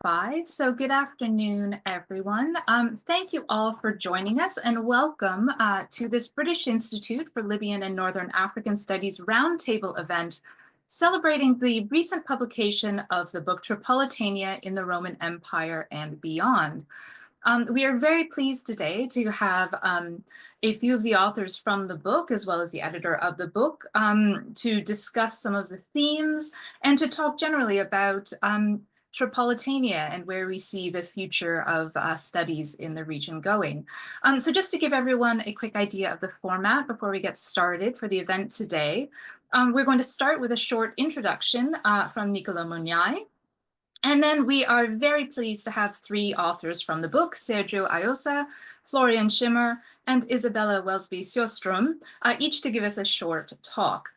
5. So good afternoon, everyone. Thank you all for joining us and welcome to this British Institute for Libyan and Northern African Studies Roundtable event celebrating the recent publication of the book Tripolitania in the Roman Empire and Beyond. We are very pleased today to have a few of the authors from the book, as well as the editor of the book, to discuss some of the themes and to talk generally about Tripolitania and where we see the future of studies in the region going. So just to give everyone a quick idea of the format before we get started for the event today, we're going to start with a short introduction from Niccolò Mugnai. And then we are very pleased to have 3 authors from the book, Sergio Ayosa, Florian Schimmer, and Isabella Welsby-Sjöström, each to give us a short talk.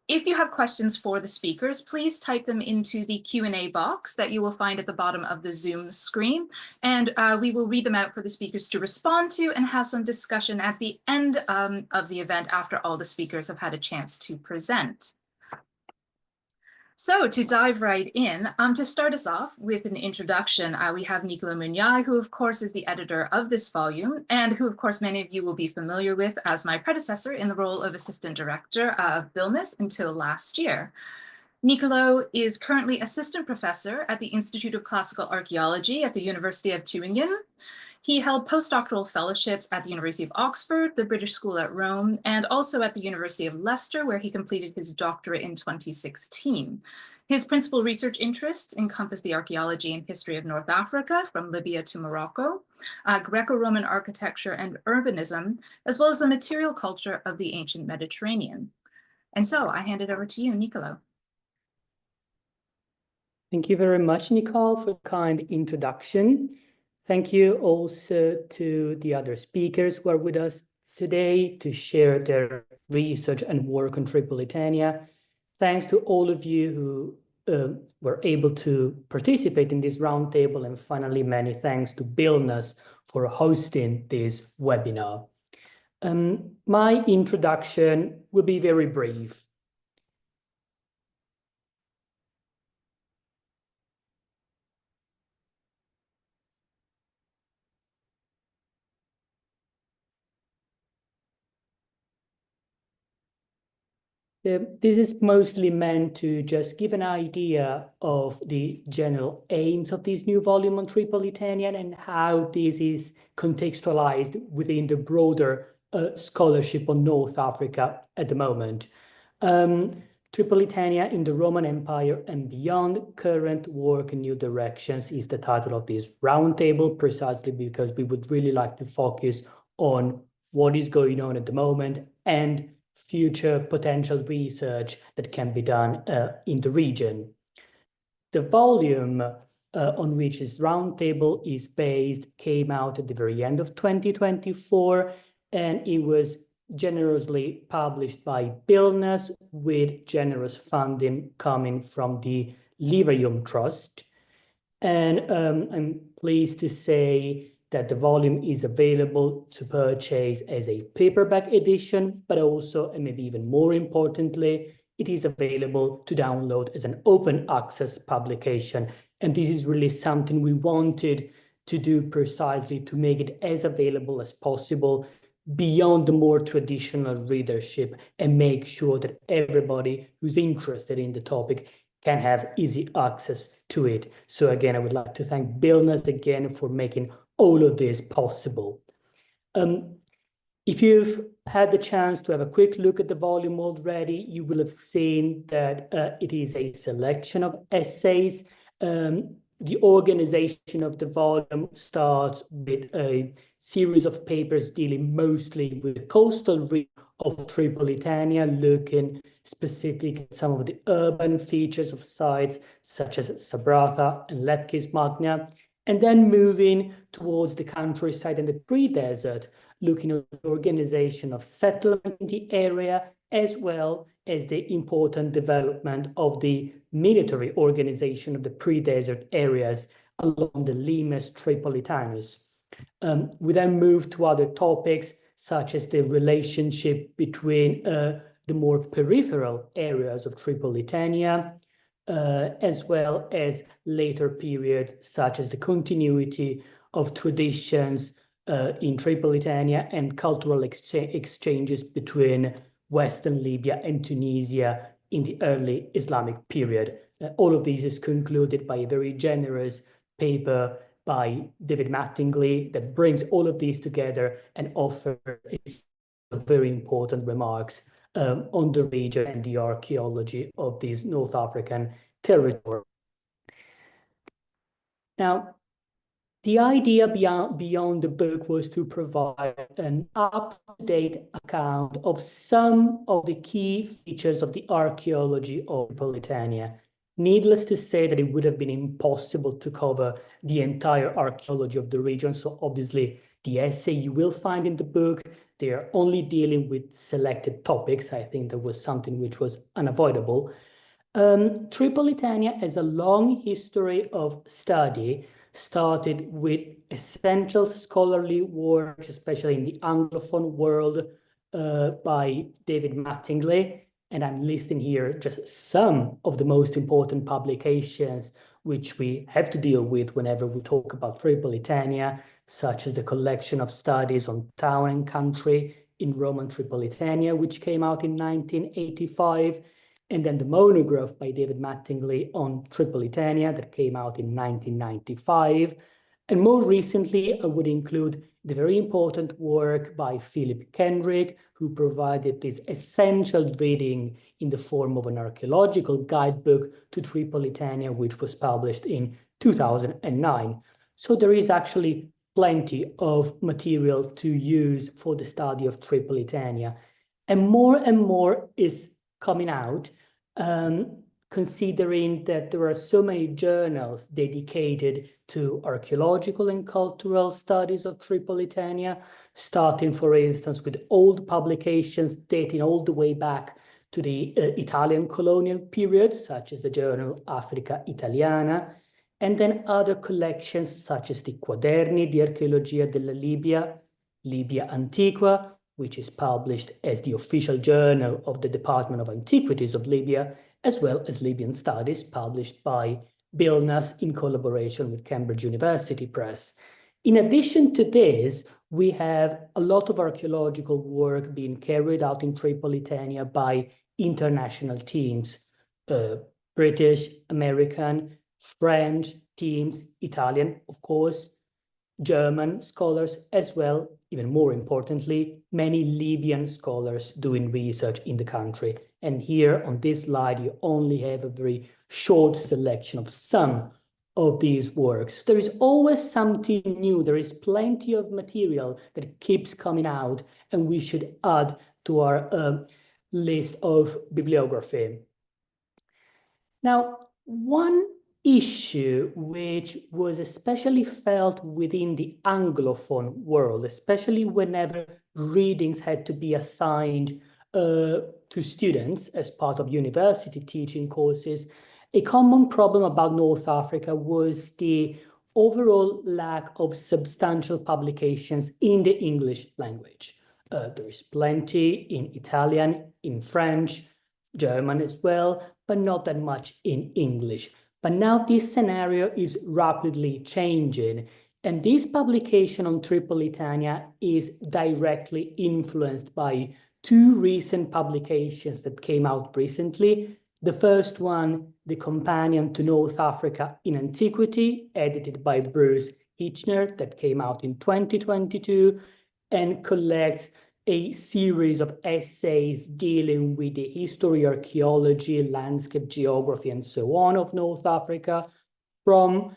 If you have questions for the speakers, please type them into the Q&A box that you will find at the bottom of the Zoom screen, and we will read them out for the speakers to respond to and have some discussion at the end of the event after all the speakers have had a chance to present. So to dive right in, to start us off with an introduction, we have Niccolò Mugnai, who of course is the editor of this volume, and who of course many of you will be familiar with as my predecessor in the role of assistant director of BILNIS until last year. Niccolò is currently assistant professor at the Institute of Classical Archaeology at the University of Tübingen. He held postdoctoral fellowships at the University of Oxford, the British School at Rome, and also at the University of Leicester, where he completed his doctorate in 2016. His principal research interests encompass the archaeology and history of North Africa, from Libya to Morocco, Greco-Roman architecture and urbanism, as well as the material culture of the ancient Mediterranean. And so I hand it over to you, Niccolò. Thank you very much, Nicole, for the kind introduction. Thank you also to the other speakers who are with us today to share their research and work on Tripolitania. Thanks to all of you who were able to participate in this roundtable, and finally, many thanks to BILNIS for hosting this webinar. My introduction will be very brief. This is mostly meant to just give an idea of the general aims of this new volume on Tripolitania and how this is contextualized within the broader scholarship on North Africa at the moment. Tripolitania in the Roman Empire and Beyond, Current Work and New Directions is the title of this roundtable, precisely because we would really like to focus on what is going on at the moment and future potential research that can be done in the region. The volume on which this roundtable is based came out at the very end of 2024, and it was generously published by BILNIS with generous funding coming from the Livarium Trust. And I'm pleased to say that the volume is available to purchase as a paperback edition, but also, and maybe even more importantly, it is available to download as an open access publication. And this is really something we wanted to do precisely to make it as available as possible beyond the more traditional readership and make sure that everybody who's interested in the topic can have easy access to it. So again, I would like to thank BILNIS again for making all of this possible. If you've had the chance to have a quick look at the volume already, you will have seen that it is a selection of essays. The organization of the volume starts with a series of papers dealing mostly with the coastal region of Tripolitania, looking specifically at some of the urban features of sites such as Sabratha and Lepkis Magna, and then moving towards the countryside and the pre-desert, looking at the organization of settlement in the area, as well as the important development of the military organization of the pre-desert areas along the Limes Tripolitanus. We then move to other topics, such as the relationship between the more peripheral areas of Tripolitania, as well as later periods, such as the continuity of traditions in Tripolitania and cultural exchanges between Western Libya and Tunisia in the early Islamic period. All of this is concluded by a very generous paper by David Mattingly that brings all of these together and offers very important remarks on the region and the archaeology of this North African territory. Now, the idea beyond the book was to provide an up-to-date account of some of the key features of the archaeology of Tripolitania. Needless to say that it would have been impossible to cover the entire archaeology of the region, so obviously the essay you will find in the book, they are only dealing with selected topics. I think that was something which was unavoidable. Tripolitania has a long history of study, started with essential scholarly works, especially in the Anglophone world, by David Mattingly. And I'm listing here just some of the most important publications which we have to deal with whenever we talk about Tripolitania, such as the collection of studies on town and country in Roman Tripolitania, which came out in 1985, and then the monograph by David Mattingly on Tripolitania that came out in 1995. And more recently, I would include the very important work by Philip Kendrick, who provided this essential reading in the form of an archaeological guidebook to Tripolitania, which was published in 2009. So there is actually plenty of material to use for the study of Tripolitania. And more is coming out, considering that there are so many journals dedicated to archaeological and cultural studies of Tripolitania, starting, for instance, with old publications dating all the way back to the Italian colonial period, such as the journal Africa Italiana, and then other collections such as the Quaderni di Archeologia della Libia, Libia Antiqua, which is published as the official journal of the Department of Antiquities of Libya, as well as Libyan Studies, published by Bilnas in collaboration with Cambridge University Press. In addition to this, we have a lot of archaeological work being carried out in Tripolitania by international teams, British, American, French teams, Italian, of course, German scholars, as well, even more importantly, many Libyan scholars doing research in the country. And here on this slide, you only have a very short selection of some of these works. There is always something new. There is plenty of material that keeps coming out, and we should add to our list of bibliography. Now, one issue which was especially felt within the Anglophone world, especially whenever readings had to be assigned to students as part of university teaching courses, a common problem about North Africa was the overall lack of substantial publications in the English language. There is plenty in Italian, in French, German as well, but not that much in English. But now this scenario is rapidly changing, and this publication on Tripolitania is directly influenced by two recent publications that came out recently. The first one, The Companion to North Africa in Antiquity, edited by Bruce Hitchner, that came out in 2022, and collects a series of essays dealing with the history, archaeology, landscape geography, and so on of North Africa from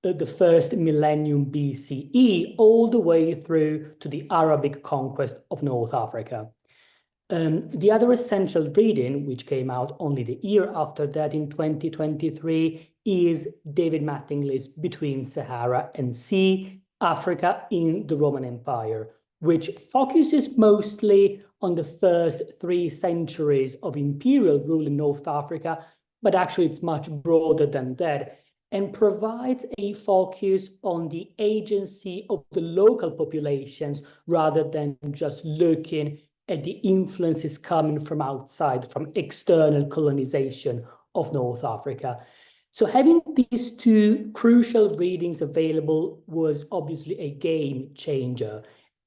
the first millennium BCE all the way through to the Arabic conquest of North Africa. The other essential reading, which came out only the year after that in 2023, is David Mattingly's Between Sahara and Sea, Africa in the Roman Empire, which focuses mostly on the first 3 centuries of imperial rule in North Africa, but actually it's much broader than that, and provides a focus on the agency of the local populations rather than just looking at the influences coming from outside, from external colonization of North Africa. So having these two crucial readings available was obviously a game changer.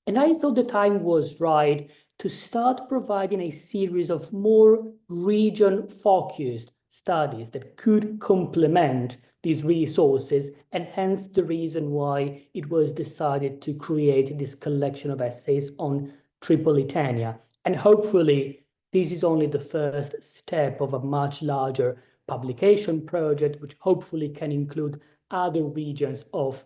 And I thought the time was right to start providing a series of more region-focused studies that could complement these resources, and hence the reason why it was decided to create this collection of essays on Tripolitania. And hopefully, this is only the first step of a much larger publication project, which hopefully can include other regions of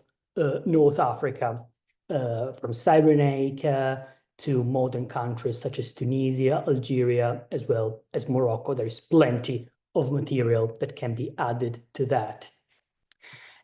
North Africa, from Cyrenaica to modern countries such as Tunisia, Algeria, as well as Morocco. There is plenty of material that can be added to that.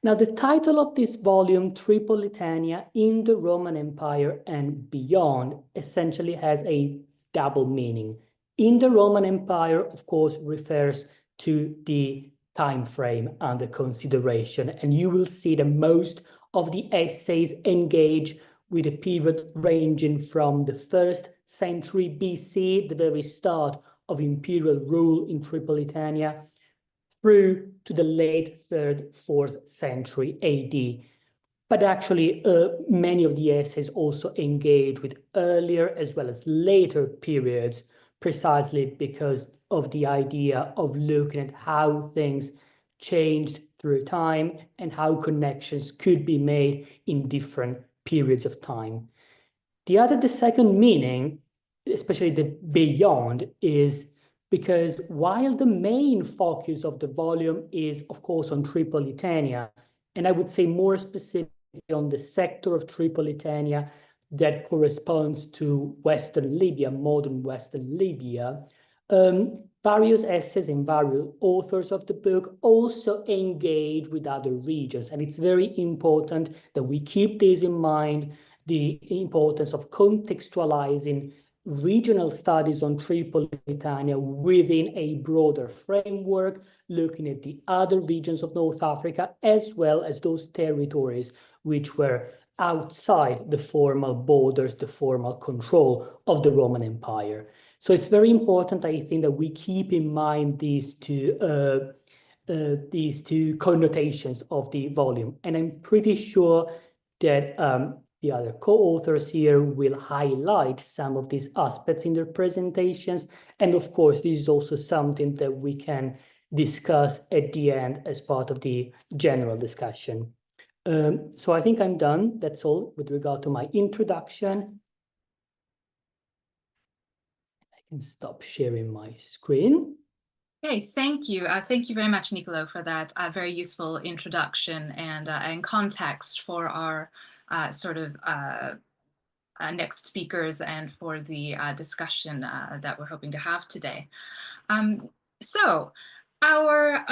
Now, the title of this volume, Tripolitania in the Roman Empire and Beyond, essentially has a double meaning. In the Roman Empire, of course, refers to the time frame under consideration, and you will see that most of the essays engage with a period ranging from the 1st century BC, the very start of imperial rule in Tripolitania, through to the late 3rd, 4th century AD. But actually, many of the essays also engage with earlier as well as later periods, precisely because of the idea of looking at how things changed through time and how connections could be made in different periods of time. The second meaning, especially the beyond, is because while the main focus of the volume is, of course, on Tripolitania, and I would say more specifically on the sector of Tripolitania that corresponds to Western Libya, modern Western Libya, various essays and various authors of the book also engage with other regions. And it's very important that we keep this in mind, the importance of contextualizing regional studies on Tripolitania within a broader framework, looking at the other regions of North Africa, as well as those territories which were outside the formal borders, the formal control of the Roman Empire. So it's very important, I think, that we keep in mind these two connotations of the volume. And I'm pretty sure that the other co-authors here will highlight some of these aspects in their presentations. And of course, this is also something that we can discuss at the end as part of the general discussion. So I think I'm done. That's all with regard to my introduction. I can stop sharing my screen. Okay, thank you. Thank you very much, Nicolo, for that very useful introduction and context for our next speakers and for the discussion that we're hoping to have today. So our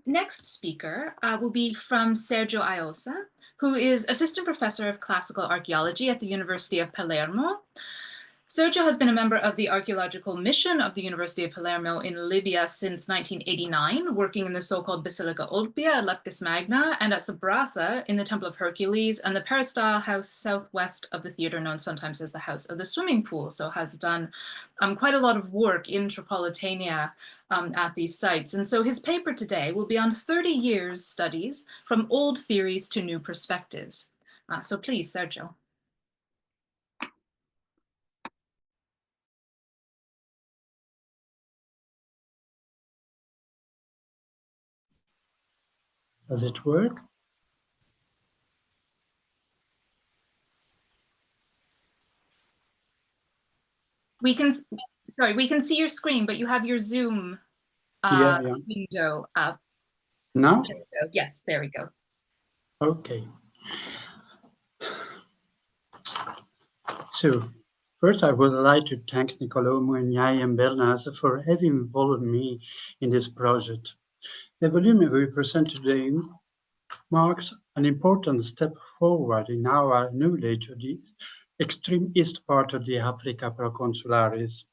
next speaker will be from Sergio Ayosa, who is Assistant Professor of Classical Archaeology at the University of Palermo. Sergio has been a member of the archaeological mission of the University of Palermo in Libya since 1989, working in the so-called Basilica Olbia at Leptis Magna and at Sabratha in the Temple of Hercules and the Peristyle House southwest of the theater, known sometimes as the House of the Swimming Pool. So has done quite a lot of work in Tripolitania at these sites. And so his paper today will be on 30 years studies from old theories to new perspectives. So please, Sergio. Does it work? We can see your screen, but you have your Zoom window up. Now? There we go. Yes, there we go. Okay. So, first I would like to thank Nicolo, Mugnai and Bernas for having involved me in this project. The volume we present today marks an important step forward in our knowledge of the extreme east part of the Africa Proconsularis.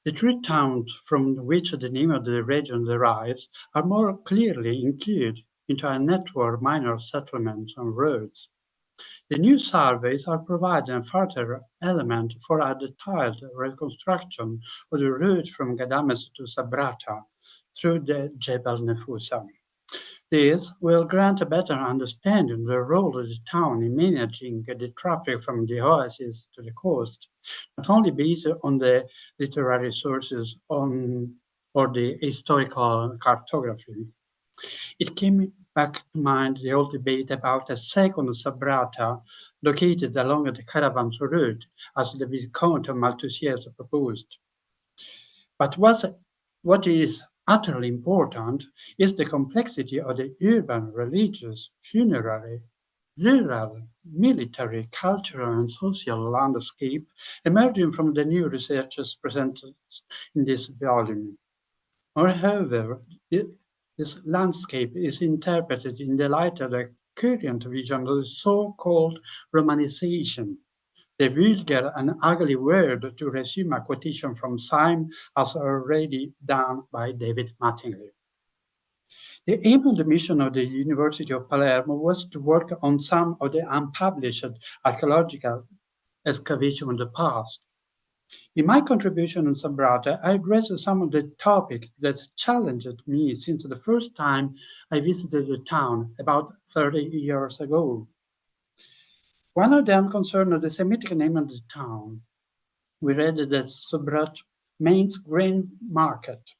The three towns from which the name of the region derives are more clearly included into a network of minor settlements and roads. The new surveys are providing a further element for a detailed reconstruction of the route from Ghadames to Sabratha, through the Jebel Nefusa. This will grant a better understanding of the role of the town in managing the traffic from the oasis to the coast, not only based on the literary sources or the historical cartography. It came back to mind the old debate about a second Sabrata located along the caravan route, as the Viscount of Malthusiers proposed. But what is utterly important is the complexity of the urban, religious, funerary, rural, military, cultural, and social landscape emerging from the new researches presented in this volume. However, this landscape is interpreted in the light of the current vision of the so-called romanization, the vulgar and ugly word, to resume a quotation from Syme, as already done by David Mattingly. The aim of the mission of the University of Palermo was to work on some of the unpublished archaeological excavations of the past. In my contribution on Sabrata, I addressed some of the topics that challenged me since the first time I visited the town about 30 years ago. One of them concerned the Semitic name of the town. We read that Sabrat means grain market.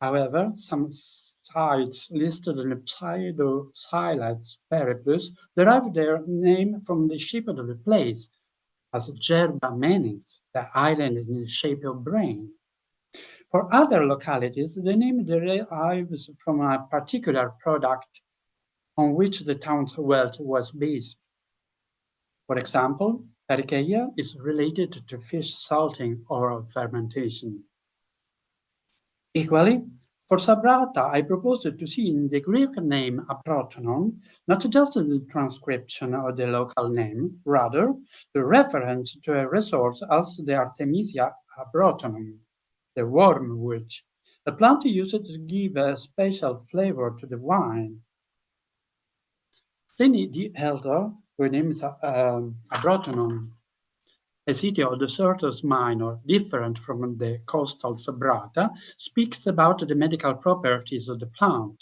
However, some sites listed in the Pseudo-Silite Periplus derive their name from the shape of the place, as Jerba means the island in the shape of brain. For other localities, the name derives from a particular product on which the town's wealth was based. For example, Archaea is related to fish salting or fermentation. Equally, for Sabrata, I proposed to see in the Greek name Aprotonon not just the transcription of the local name, rather the reference to a resource as the Artemisia abrotonum, the wormwood, a plant used to give a special flavor to the wine. Pliny the Elder, who names Abrotonum, a city of the Syrtis Minor, different from the coastal Sabrata, speaks about the medical properties of the plant.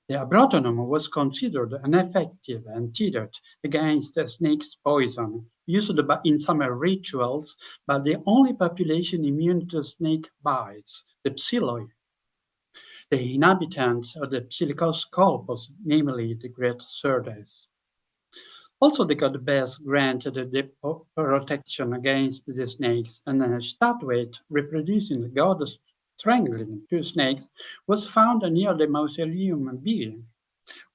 The abrotonum was considered an effective antidote against a snake's poison, used in some rituals by the only population immune to snake bites, the Psylloi, the inhabitants of the Psyllicos colpos, namely the Great Syrtis. Also, the goddess granted the protection against the snakes, and a statuette reproducing the goddess strangling two snakes was found near the mausoleum B,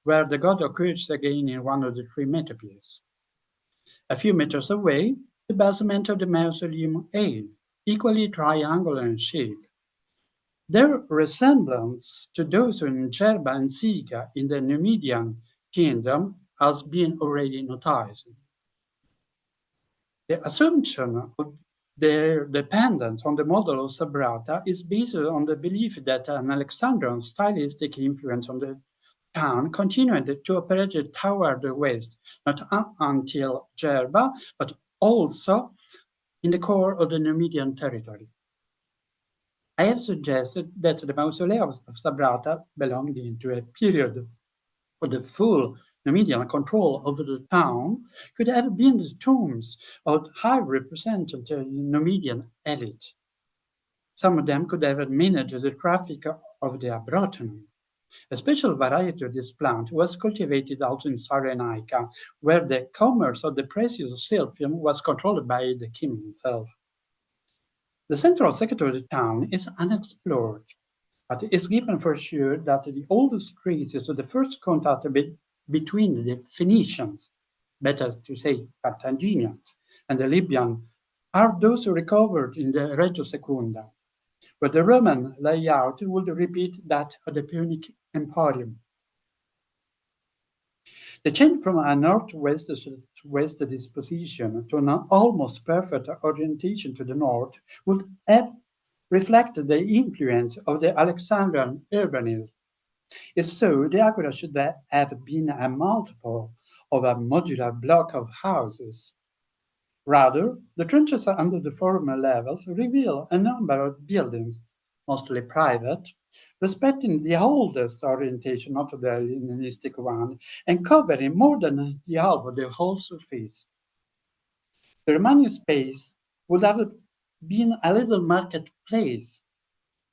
where the god occurs again in one of the three metopes. A few meters away, the basement of the mausoleum A, equally triangular in shape. Their resemblance to those in Gerba and Siga in the Numidian kingdom has been already noticed. The assumption of their dependence on the model of Sabrata is based on the belief that an Alexandrian stylistic influence on the town continued to operate toward the west, not until Gerba, but also in the core of the Numidian territory. I have suggested that the mausoleum of Sabrata belonged to a period of the full Numidian control over the town could have been the tombs of high represented Numidian elite. Some of them could have managed the traffic of the abrotonum. A special variety of this plant was cultivated also in Cyrenaica, where the commerce of the precious silphium was controlled by the king himself. The central sector of the town is unexplored, but it is given for sure that the oldest traces of the first contact between the Phoenicians, better to say Carthaginians, and the Libyan are those recovered in the Regio Secunda, where the Roman layout would repeat that of the Punic Emporium. The change from a northwest to west disposition to an almost perfect orientation to the north would have reflected the influence of the Alexandrian urbanism. If so, the agora should have been a multiple of a modular block of houses. Rather, the trenches under the former levels reveal a number of buildings, mostly private, respecting the oldest orientation, not the Hellenistic one, and covering more than the half of the whole surface. The remaining space would have been a little marketplace,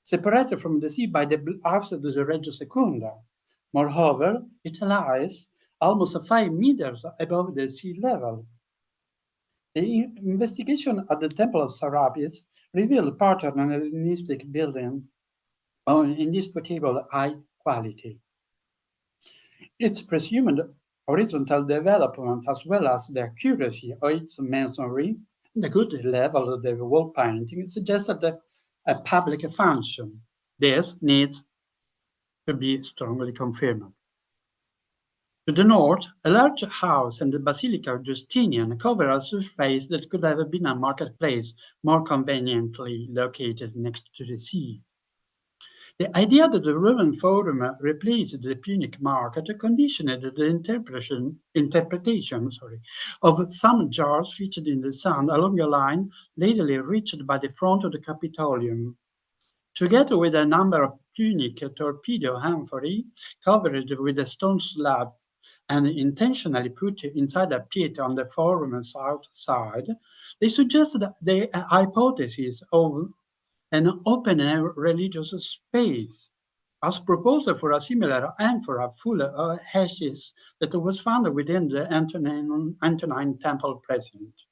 separated from the sea by the arms of the Reggio Secunda. Moreover, it lies almost 5 meters above the sea level. The investigation at the Temple of Serapis revealed part of an Hellenistic building of indisputable high quality. Its presumed horizontal development, as well as the accuracy of its masonry, the good level of the wall painting, suggested a public function. This needs to be strongly confirmed. To the north, a large house and the Basilica of Justinian cover a surface that could have been a marketplace, more conveniently located next to the sea. The idea that the Roman Forum replaced the Punic market conditioned the interpretation of some jars featured in the sand along a line lately reached by the front of the Capitolium, together with a number of Punic torpedo amphorae covered with a stone slabs and intentionally put inside a pit on the Forum south side. They suggested the hypothesis of an open-air religious space, as proposed for a similar amphora full of ashes that was found within the Antonine temple precinct.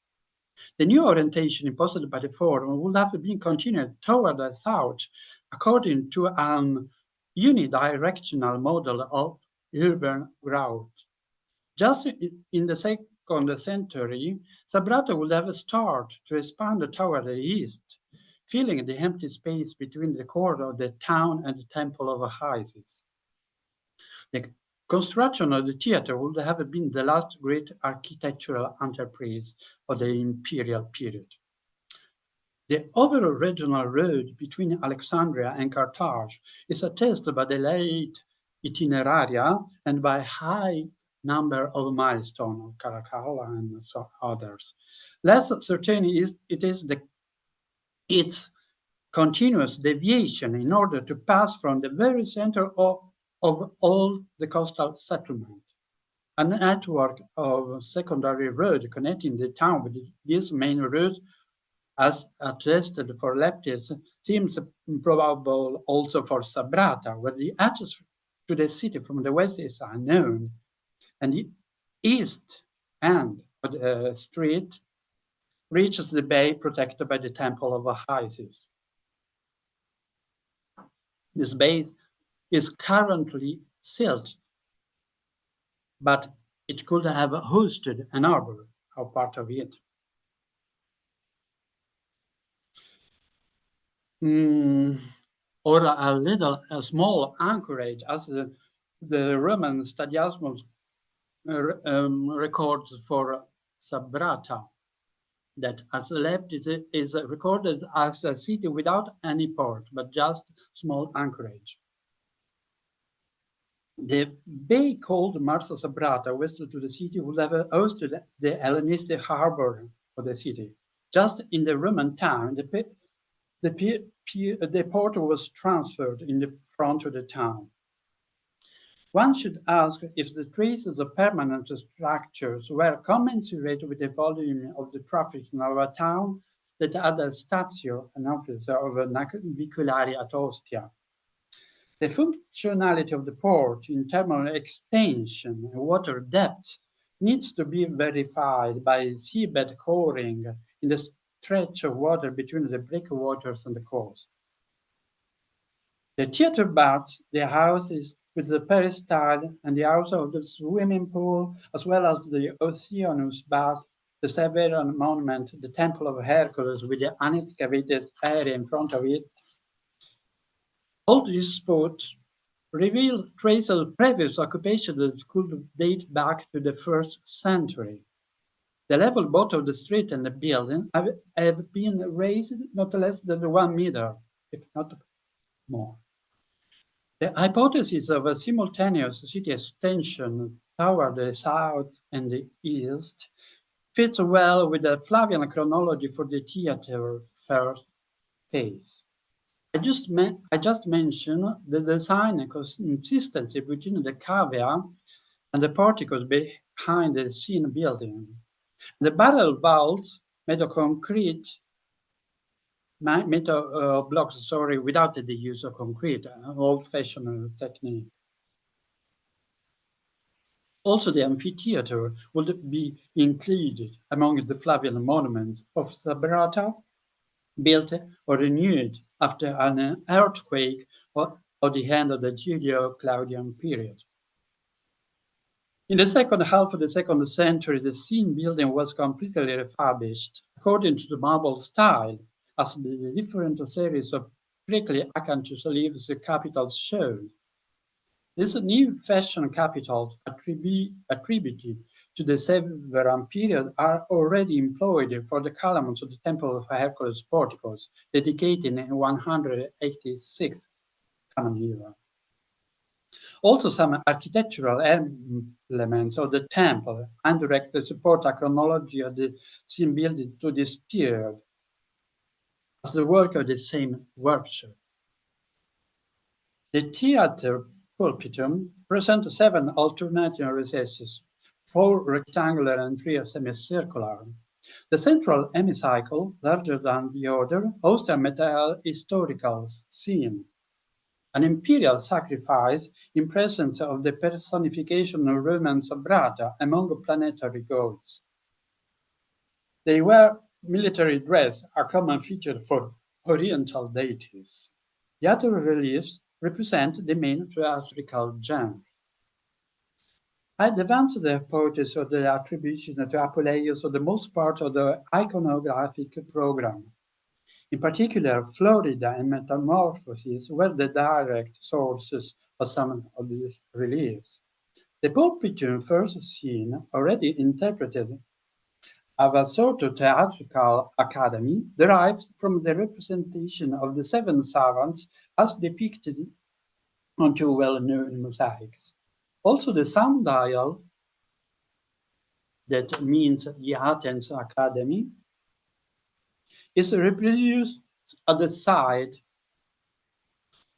The new orientation imposed by the Forum would have been continued toward the south according to an unidirectional model of urban growth. Just in the 2nd century, Sabrato would have started to expand toward the east, filling the empty space between the core of the town and the Temple of Isis. The construction of the theater would have been the last great architectural enterprise of the imperial period. The overall regional road between Alexandria and Carthage is attested by the late itineraria and by high number of milestones, Caracalla and so others. Less certain is its continuous deviation in order to pass from the very center of all the coastal settlement. A network of secondary roads connecting the town with this main route, as attested for Leptis, seems probable also for Sabrata, where the access to the city from the west is unknown, and the east end of the street reaches the bay protected by the Temple of Isis. This bay is currently sealed, but it could have hosted an harbor or part of it. Or a small anchorage, as the Roman Stadiasmus records for Sabrata, that as left is recorded as a city without any port, but just small anchorage. The bay called Marsa Sabrata, west to the city, would have hosted the Hellenistic harbor of the city. Just in the Roman town, the port was transferred in the front of the town. One should ask if the traces of permanent structures were commensurate with the volume of the traffic in our town that had a statio, an office of naviculari at Ostia. The functionality of the port in terms of extension and water depth needs to be verified by seabed coring in the stretch of water between the breakwaters and the coast. The theater baths, the houses with the peristyle and the house of the swimming pool, as well as the Oceanus bath, the Severan monument, the Temple of Hercules with the unexcavated area in front of it. All these spots reveal traces of previous occupation that could date back to the 1st century. The level both of the street and the building have been raised not less than 1 meter, if not more. The hypothesis of a simultaneous city extension toward the south and the east fits well with the Flavian chronology for the theater first phase. I just mentioned the design consistency between the cavea and the porticos behind the scene building. The barrel vaults made of concrete, blocks, without the use of concrete, an old-fashioned technique. Also, the amphitheater would be included among the Flavian monuments of Sabrata, built or renewed after an earthquake or the end of the Julio-Claudian period. In the second half of the 2nd century, the scene building was completely refurbished according to the marble style, as the different series of prickly acanthus leaves capitals showed. These new fashion capitals attributed to the Severan period are already employed for the columns of the Temple of Hercules porticos, dedicated in 186 Common Era. Also, some architectural elements of the temple indirectly support a chronology of the scene building to this period as the work of the same workshop. The theatre pulpitum presents 7 alternating recesses, 4 rectangular and 3 semicircular. The central hemicycle, larger than the other, hosts a meta-historical scene, an imperial sacrifice in presence of the personification of Roman Sabrata among planetary gods. They wear military dress, a common feature for Oriental deities. The other reliefs represent the main theatrical genre. I advanced the hypothesis of the attribution to Apuleius of the most part of the iconographic program. In particular, Florida and Metamorphoses were the direct sources of some of these reliefs. The pulpitum first seen, already interpreted of a sort of theatrical academy, derives from the representation of the 7 savants as depicted on 2 well-known mosaics. Also, the sundial, that means the Athens Academy, is reproduced at the side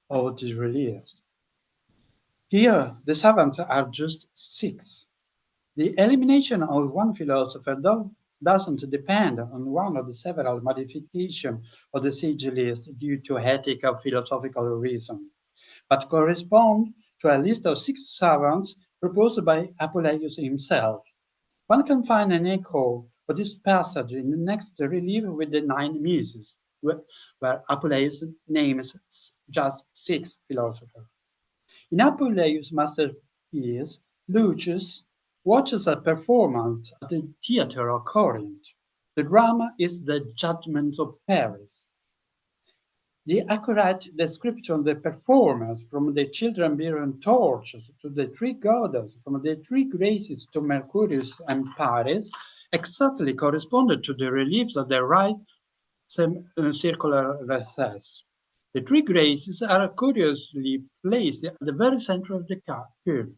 of the reliefs. Here, the savants are just 6. The elimination of one philosopher doesn't depend on one of the several modifications of the sage list due to ethical philosophical reasons, but correspond to a list of 6 savants proposed by Apuleius himself. One can find an echo of this passage in the next relief with the 9 muses, where Apuleius names just 6 philosophers. In Apuleius' masterpiece, Lucius watches a performance at the theatre of Corinth. The drama is the Judgment of Paris. The accurate description of the performance, from the children bearing torches to the 3 goddesses, from the 3 graces to Mercurius and Paris, exactly corresponded to the reliefs of the right circular recess. The 3 graces are curiously placed at the very center of the cube.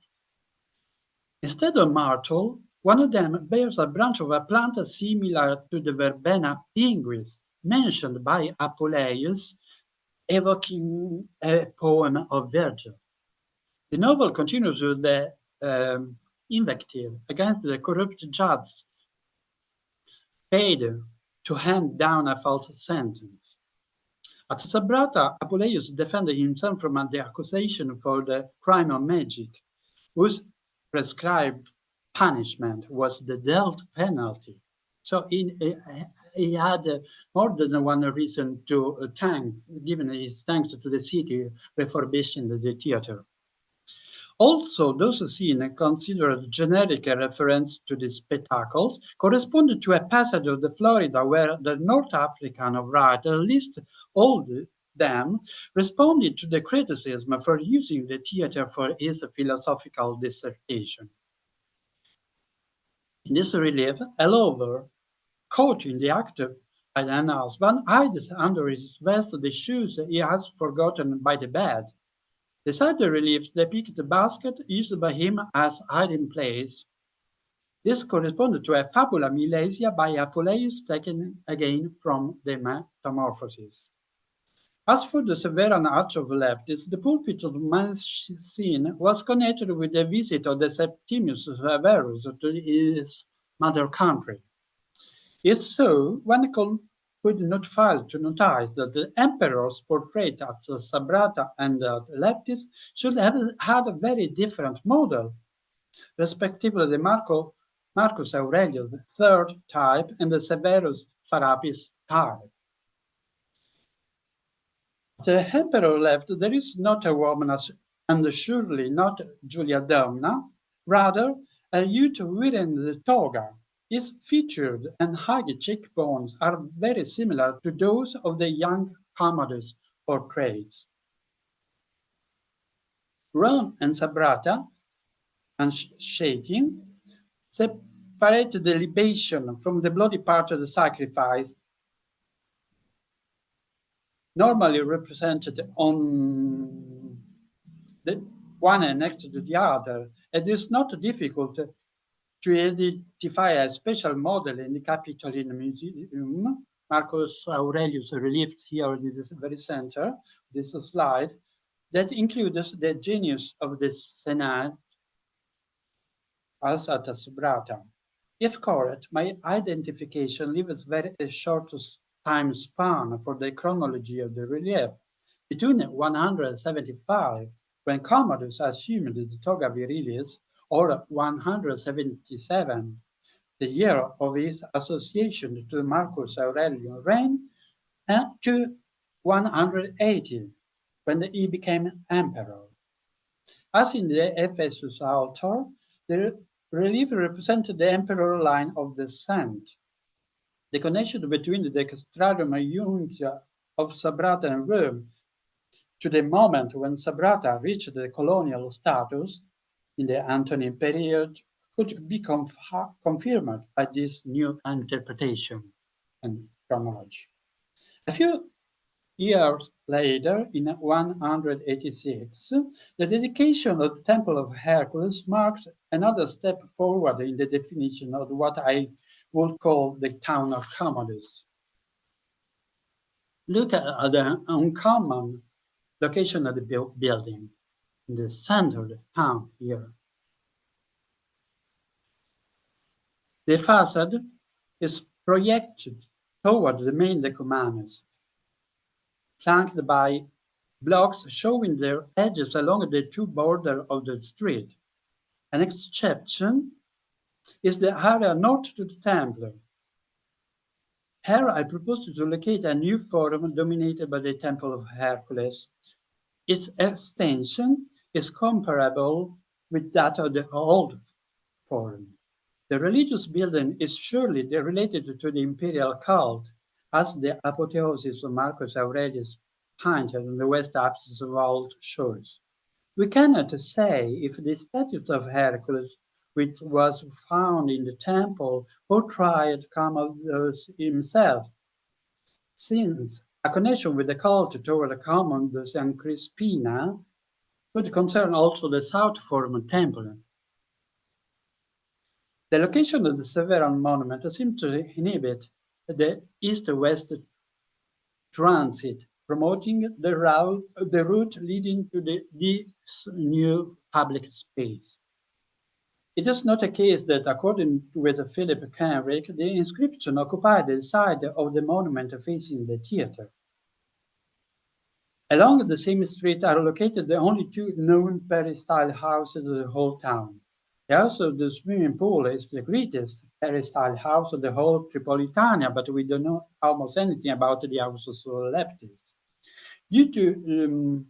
Instead of myrtle, one of them bears a branch of a plant similar to the verbena pinguis, mentioned by Apuleius, evoking a poem of Virgil. The novel continues with the invective against the corrupt judge paid to hand down a false sentence. At Sabrata, Apuleius defended himself from the accusation for the crime of magic, whose prescribed punishment was the death penalty. So he had more than one reason to thank, given his thanks to the city refurbishing the theater. Also, those scenes considered generic reference to the spectacles corresponded to a passage of the Florida where the North African writer, at least all them, responded to the criticism for using the theater for his philosophical dissertation. In this relief, a lover, caught in the act by an husband, hides under his vest the shoes he has forgotten by the bed. The side reliefs depict the basket used by him as hiding place. This corresponded to a fabula Milesia by Apuleius taken again from the Metamorphoses. As for the Severan Arch of Leptis, the pulpit of the main scene was connected with the visit of the Septimius Severus to his mother country. If so, one could not fail to notice that the emperors portrayed at Sabrata and at Leptis should have had a very different model, respectively the Marcus Aurelius III type and the Severus Sarapis type. The emperor left, there is not a woman and surely not Julia Domna, rather a youth wearing the toga. His featured and high cheekbones are very similar to those of the young Commodus portraits. Rome and Sabrata, and shaking, separate the libation from the bloody part of the sacrifice, normally represented on the one next to the other. It is not difficult to identify a special model in the Capitoline Museum. Marcus Aurelius relieved here in this very center, this slide, that includes the genius of the Senate as at Subrata. If correct, my identification leaves very short time span for the chronology of the relief. Between 175, when Commodus assumed the toga virilis, or 177, the year of his association to Marcus Aurelian reign, and to 180, when he became emperor. As in the Ephesus altar, the relief represented the emperor line of descent. The connection between the Castratum Iuncia of Sabrata and Rome to the moment when Sabrata reached the colonial status in the Antonine period could be confirmed by this new interpretation and chronology. A few years later, in 186, the dedication of the Temple of Hercules marked another step forward in the definition of what I would call the town of Commodus. Look at the uncommon location of the building, in the center of the town here. The facade is projected toward the main decumanus, flanked by blocks showing their edges along the two borders of the street. An exception is the area north to the temple. Here I propose to locate a new forum dominated by the Temple of Hercules. Its extension is comparable with that of the old forum. The religious building is surely related to the imperial cult, as the apotheosis of Marcus Aurelius painted on the west apses of old shores. We cannot say if the statue of Hercules, which was found in the temple, portrayed Commodus himself, since a connection with the cult toward Commodus and Crispina could concern also the South Forum temple. The location of the Severan monument seemed to inhibit the east-west transit, promoting the route leading to this new public space. It is not a case that, according with Philip Kenrick, the inscription occupied the side of the monument facing the theater. Along the same street are located the only two known peristyle houses of the whole town. The house of the swimming pool is the greatest peristyle house of the whole Tripolitania, but we don't know almost anything about the houses of Leptis. Due to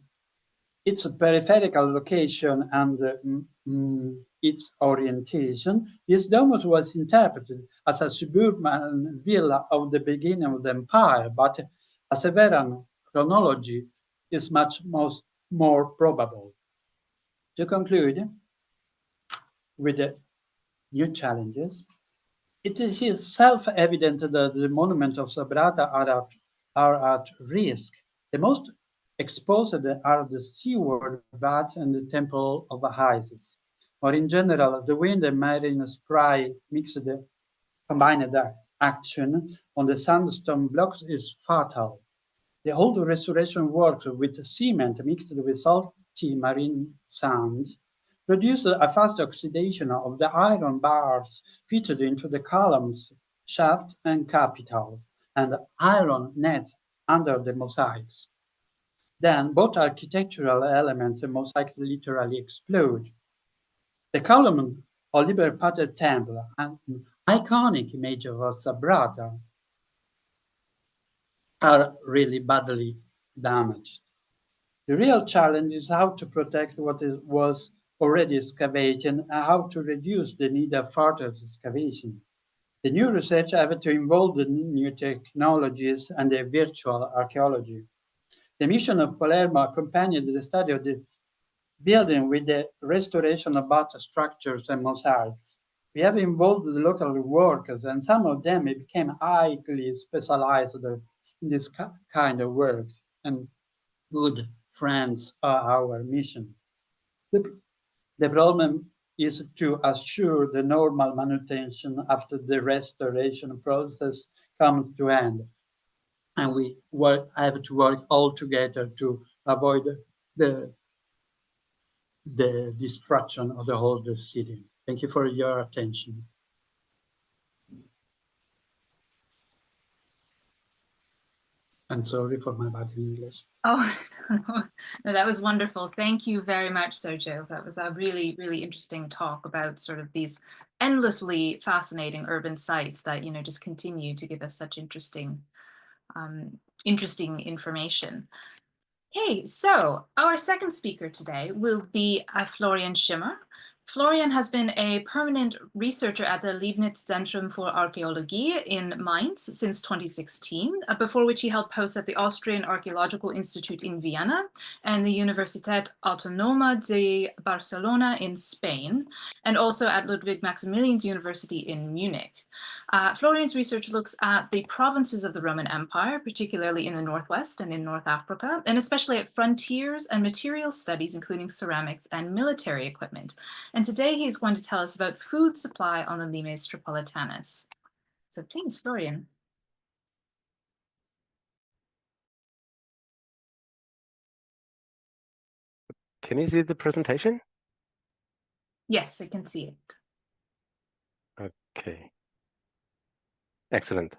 its peripheral location and its orientation, this domus was interpreted as a suburban villa of the beginning of the empire, but a Severan chronology is much more probable. To conclude, with the new challenges, it is self-evident that the monuments of Sabrata are at risk. The most exposed are the seaward baths and the Temple of Isis. Or in general, the wind and marine spray combined action on the sandstone blocks is fatal. The old restoration work with cement mixed with salty marine sand produced a fast oxidation of the iron bars fitted into the columns, shaft, and capital, and iron net under the mosaics. Then both architectural elements and mosaics literally explode. The column of Liber Pater Temple, an iconic image of Sabrata, are really badly damaged. The real challenge is how to protect what was already excavated and how to reduce the need of further excavation. The new research have to involve the new technologies and the virtual archaeology. The mission of Palermo accompanied the study of the building with the restoration of both structures and mosaics. We have involved the local workers, and some of them became highly specialized in this kind of works, and good friends are our mission. The problem is to assure the normal manutention after the restoration process comes to end. And we have to work all together to avoid the, the destruction of the whole city. Thank you for your attention. I'm sorry for my bad English. Oh, no, that was wonderful. Thank you very much, Sergio. That was a really, really interesting talk about sort of these endlessly fascinating urban sites that, just continue to give us such interesting information. Okay, so our second speaker today will be Florian Schimmer. Florian has been a permanent researcher at the Leibniz Zentrum für Archäologie in Mainz since 2016, before which he held posts at the Austrian Archaeological Institute in Vienna and the Universitat Autónoma de Barcelona in Spain, and also at Ludwig Maximilians University in Munich. Florian's research looks at the provinces of the Roman Empire, particularly in the Northwest and in North Africa, and especially at frontiers and material studies, including ceramics and military equipment. And today he's going to tell us about food supply on the Limes Tripolitanus. So please, Florian. Can you see the presentation? Yes, I can see it. Okay. Excellent.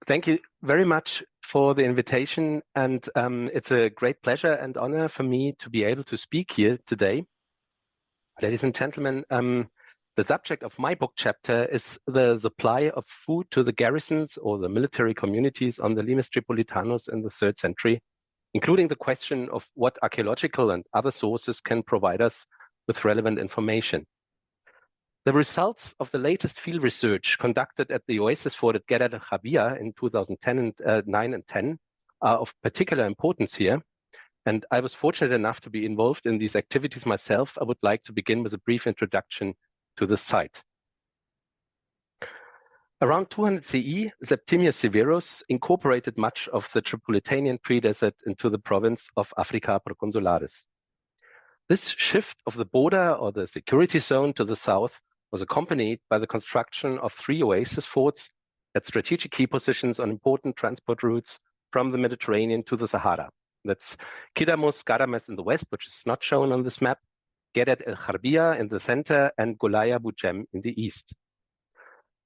Thank you very much for the invitation. And it's a great pleasure and honor for me to be able to speak here today. Ladies and gentlemen, the subject of my book chapter is the supply of food to the garrisons or the military communities on the Limes Tripolitanus in the 3rd century, including the question of what archaeological and other sources can provide us with relevant information. The results of the latest field research conducted at the Oasis Fort at Gherar el-Khabia in 2010 and 9 and 10 are of particular importance here. And I was fortunate enough to be involved in these activities myself. I would like to begin with a brief introduction to the site. Around 200 CE, Septimius Severus incorporated much of the Tripolitanian predesert into the province of Africa Proconsularis. This shift of the border or the security zone to the south was accompanied by the construction of 3 oasis forts at strategic key positions on important transport routes from the Mediterranean to the Sahara. That's Kidamos, Gadames in the west, which is not shown on this map, Gherar el-Khabia in the center, and Golaya Bujem in the east.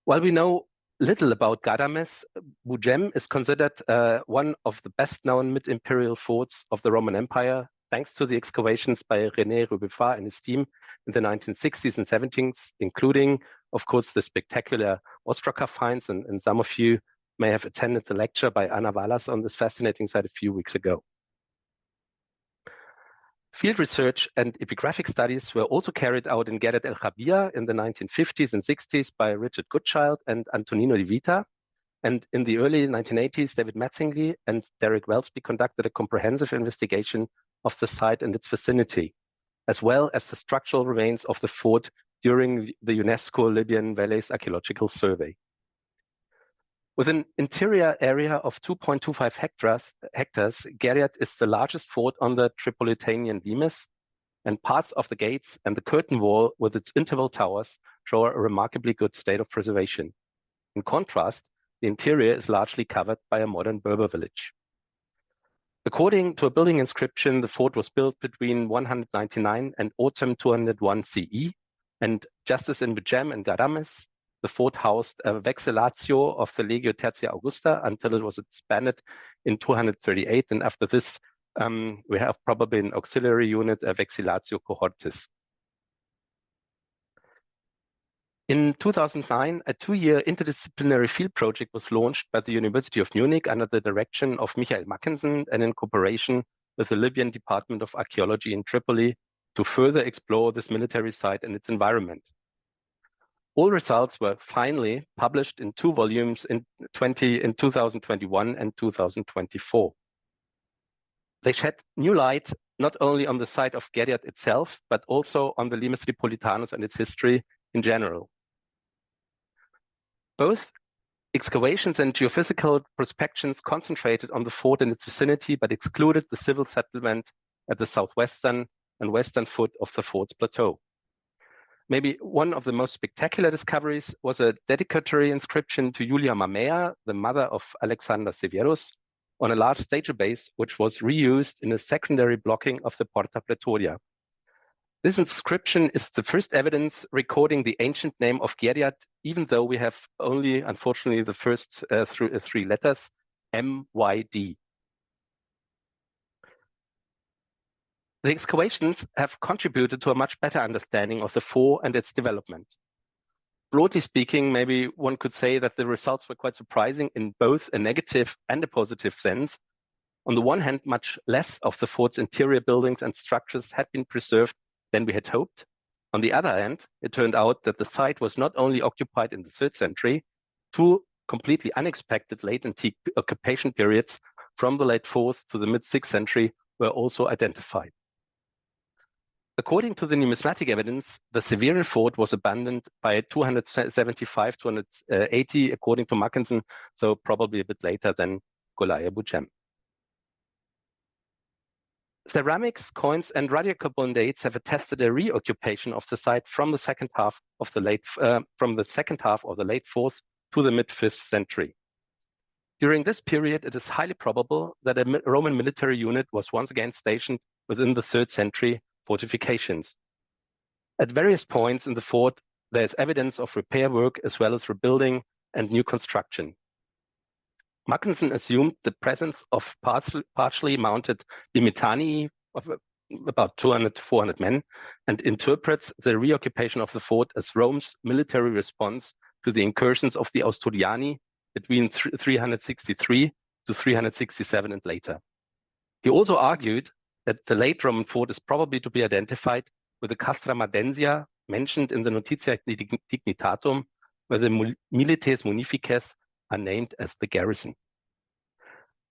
While we know little about Gadames, Bujem is considered one of the best-known mid-imperial forts of the Roman Empire, thanks to the excavations by René Rubefa and his team in the 1960s and 70s, including, of course, the spectacular Ostraka finds, and some of you may have attended the lecture by Anna Walas on this fascinating site a few weeks ago. Field research and epigraphic studies were also carried out in Gherar el-Khabia in the 1950s and 60s by Richard Goodchild and Antonino Di Vita. And in the early 1980s, David Mattingly and Derek Welsby conducted a comprehensive investigation of the site and its vicinity, as well as the structural remains of the fort during the UNESCO Libyan Valleys Archaeological Survey. With an interior area of 2.25 hectares, Gherar is the largest fort on the Tripolitanian Limes, and parts of the gates and the curtain wall with its interval towers show a remarkably good state of preservation. In contrast, the interior is largely covered by a modern Berber village. According to a building inscription, the fort was built between 199 and autumn 201 CE, and just as in Bugem and Garames, the fort housed a vexillatio of the Legio Tertia Augusta until it was expanded in 238, and after this, we have probably an auxiliary unit, a vexillatio cohortis. In 2009, a 2-year interdisciplinary field project was launched by the University of Munich under the direction of Michael Mackensen and in cooperation with the Libyan Department of Archaeology in Tripoli to further explore this military site and its environment. All results were finally published in 2 volumes in 2021 and 2024. They shed new light not only on the site of Geriat itself, but also on the Limes Tripolitanus and its history in general. Both excavations and geophysical prospections concentrated on the fort and its vicinity, but excluded the civil settlement at the southwestern and western foot of the fort's plateau. Maybe one of the most spectacular discoveries was a dedicatory inscription to Julia Mamea, the mother of Alexander Severus, on a large database, which was reused in a secondary blocking of the Porta Pretoria. This inscription is the first evidence recording the ancient name of Geriat, even though we have only, unfortunately, the first 3 letters, MYD. The excavations have contributed to a much better understanding of the fort and its development. Broadly speaking, maybe one could say that the results were quite surprising in both a negative and a positive sense. On the one hand, much less of the fort's interior buildings and structures had been preserved than we had hoped. On the other hand, it turned out that the site was not only occupied in the 3rd century, 2 completely unexpected late antique occupation periods from the late 4th to the mid 6th century were also identified. According to the numismatic evidence, the Severian fort was abandoned by 275, 280, according to Mackensen, so probably a bit later than Golaya Bugem. Ceramics, coins, and radiocarbon dates have attested a reoccupation of the site from the second half of the late 4th to the mid 5th century. During this period, it is highly probable that a Roman military unit was once again stationed within the 3rd century fortifications. At various points in the fort, there is evidence of repair work as well as rebuilding and new construction. Mackensen assumed the presence of partially mounted limitanii of about 200 to 400 men and interprets the reoccupation of the fort as Rome's military response to the incursions of the Austuriani between 363 to 367 and later. He also argued that the late Roman fort is probably to be identified with the Castra Madensia mentioned in the Notitia Dignitatum, where the Milites Munifices are named as the garrison.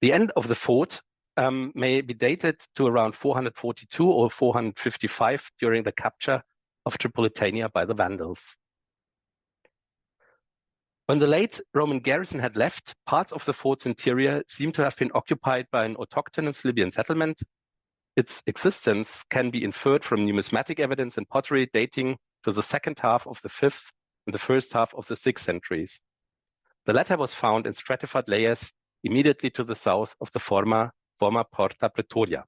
The end of the fort may be dated to around 442 or 455 during the capture of Tripolitania by the Vandals. When the late Roman garrison had left, parts of the fort's interior seem to have been occupied by an autochthonous Libyan settlement. Its existence can be inferred from numismatic evidence and pottery dating to the second half of the 5th and the first half of the 6th centuries. The latter was found in stratified layers immediately to the south of the former Porta Pretoria.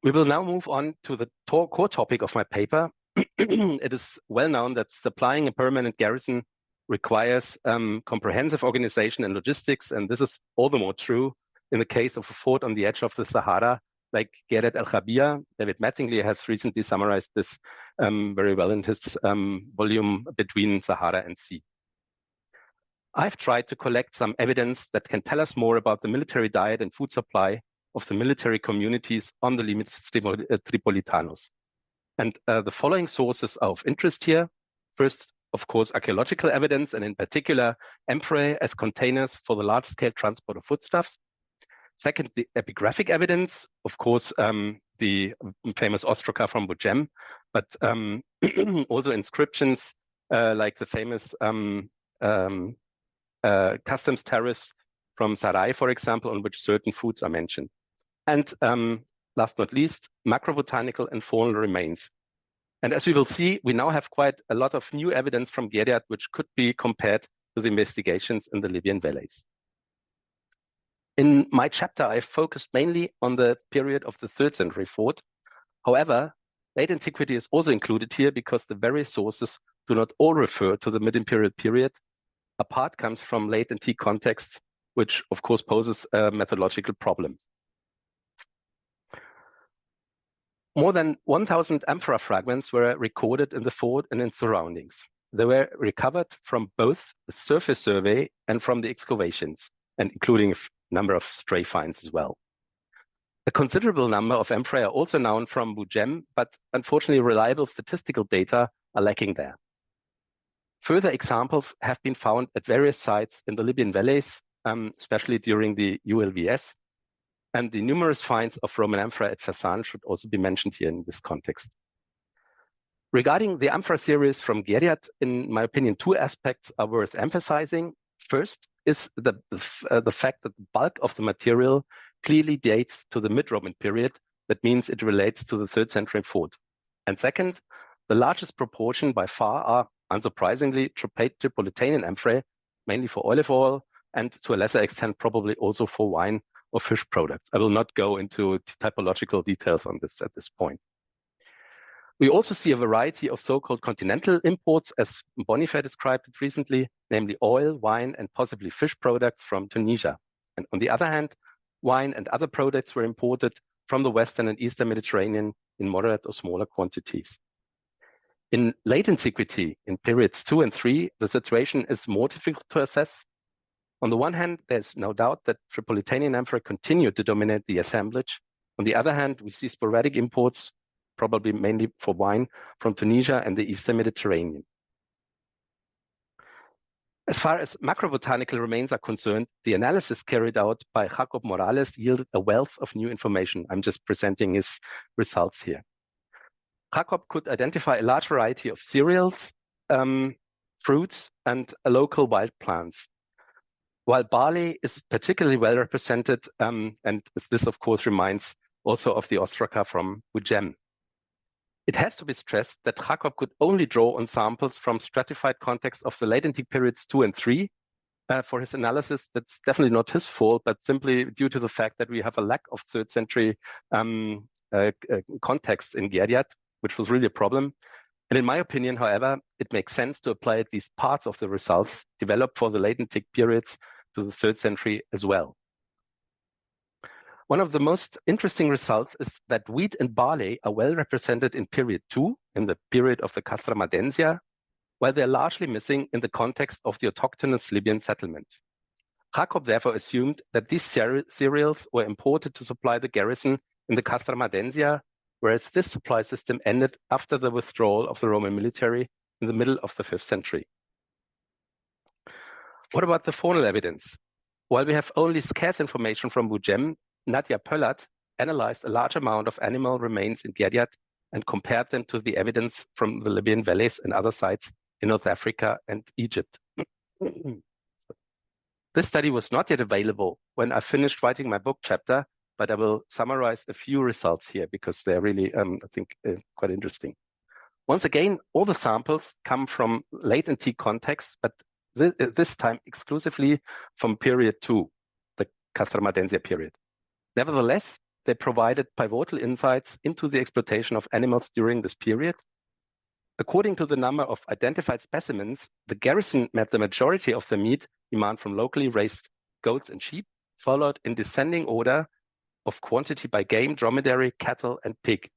We will now move on to the core topic of my paper. It is well known that supplying a permanent garrison requires comprehensive organization and logistics, and this is all the more true in the case of a fort on the edge of the Sahara, like Geriat el-Khabia. David Mattingly has recently summarized this very well in his volume Between Sahara and Sea. I've tried to collect some evidence that can tell us more about the military diet and food supply of the military communities on the Limes Tripolitanus. And the following sources are of interest here. First, of course, archaeological evidence, and in particular, amphorae as containers for the large-scale transport of foodstuffs. Second, the epigraphic evidence, of course, the famous ostraca from Bugem, but also inscriptions like the famous customs tariffs from Sarai, for example, on which certain foods are mentioned. And last but not least, macrobotanical and faunal remains. And as we will see, we now have quite a lot of new evidence from Geriat, which could be compared to the investigations in the Libyan valleys. In my chapter, I focused mainly on the period of the 3rd century forward. However, late antiquity is also included here because the various sources do not all refer to the mid-imperial period. A part comes from late antique contexts, which of course poses a methodological problem. More than 1,000 amphora fragments were recorded in the fort and its surroundings. They were recovered from both the surface survey and from the excavations, and including a number of stray finds as well. A considerable number of amphorae are also known from Bugem, but unfortunately reliable statistical data are lacking there. Further examples have been found at various sites in the Libyan valleys, especially during the ULVS, and the numerous finds of Roman amphora at Fezzan should also be mentioned here in this context. Regarding the amphora series from Geriat, in my opinion, 2 aspects are worth emphasizing. First is the fact that the bulk of the material clearly dates to the mid-Roman period. That means it relates to the 3rd century fort. And second, the largest proportion by far are, unsurprisingly, Tripolitanian amphorae, mainly for olive oil, and to a lesser extent, probably also for wine or fish products. I will not go into typological details on this at this point. We also see a variety of so-called continental imports, as Bonifay described it recently, namely oil, wine, and possibly fish products from Tunisia. And on the other hand, wine and other products were imported from the Western and Eastern Mediterranean in moderate or smaller quantities. In late antiquity, in periods 2 and 3, the situation is more difficult to assess. On the one hand, there's no doubt that Tripolitanian amphora continued to dominate the assemblage. On the other hand, we see sporadic imports, probably mainly for wine, from Tunisia and the Eastern Mediterranean. As far as macrobotanical remains are concerned, the analysis carried out by Jacob Morales yielded a wealth of new information. I'm just presenting his results here. Jacob could identify a large variety of cereals, fruits, and local wild plants. While barley is particularly well represented, and this of course reminds also of the ostraca from Bugem. It has to be stressed that Jacob could only draw on samples from stratified contexts of the late antique periods 2 and 3. For his analysis, that's definitely not his fault, but simply due to the fact that we have a lack of 3rd century contexts in Geriat, which was really a problem. And in my opinion, however, it makes sense to apply at least parts of the results developed for the late antique periods to the 3rd century as well. One of the most interesting results is that wheat and barley are well represented in period 2, in the period of the Castra Madensia, while they're largely missing in the context of the autochthonous Libyan settlement. Jacob therefore assumed that these cereals were imported to supply the garrison in the Castra Madensia, whereas this supply system ended after the withdrawal of the Roman military in the middle of the 5th century. What about the faunal evidence? While we have only scarce information from Bugem, Nadia Pöllat analyzed a large amount of animal remains in Geriat and compared them to the evidence from the Libyan valleys and other sites in North Africa and Egypt. This study was not yet available when I finished writing my book chapter, but I will summarize a few results here because they're really, I think, quite interesting. Once again, all the samples come from late antique contexts, but this time exclusively from period 2, the Castra Madensia period. Nevertheless, they provided pivotal insights into the exploitation of animals during this period. According to the number of identified specimens, the garrison met the majority of the meat demand from locally raised goats and sheep, followed in descending order of quantity by game, dromedary, cattle, and pig.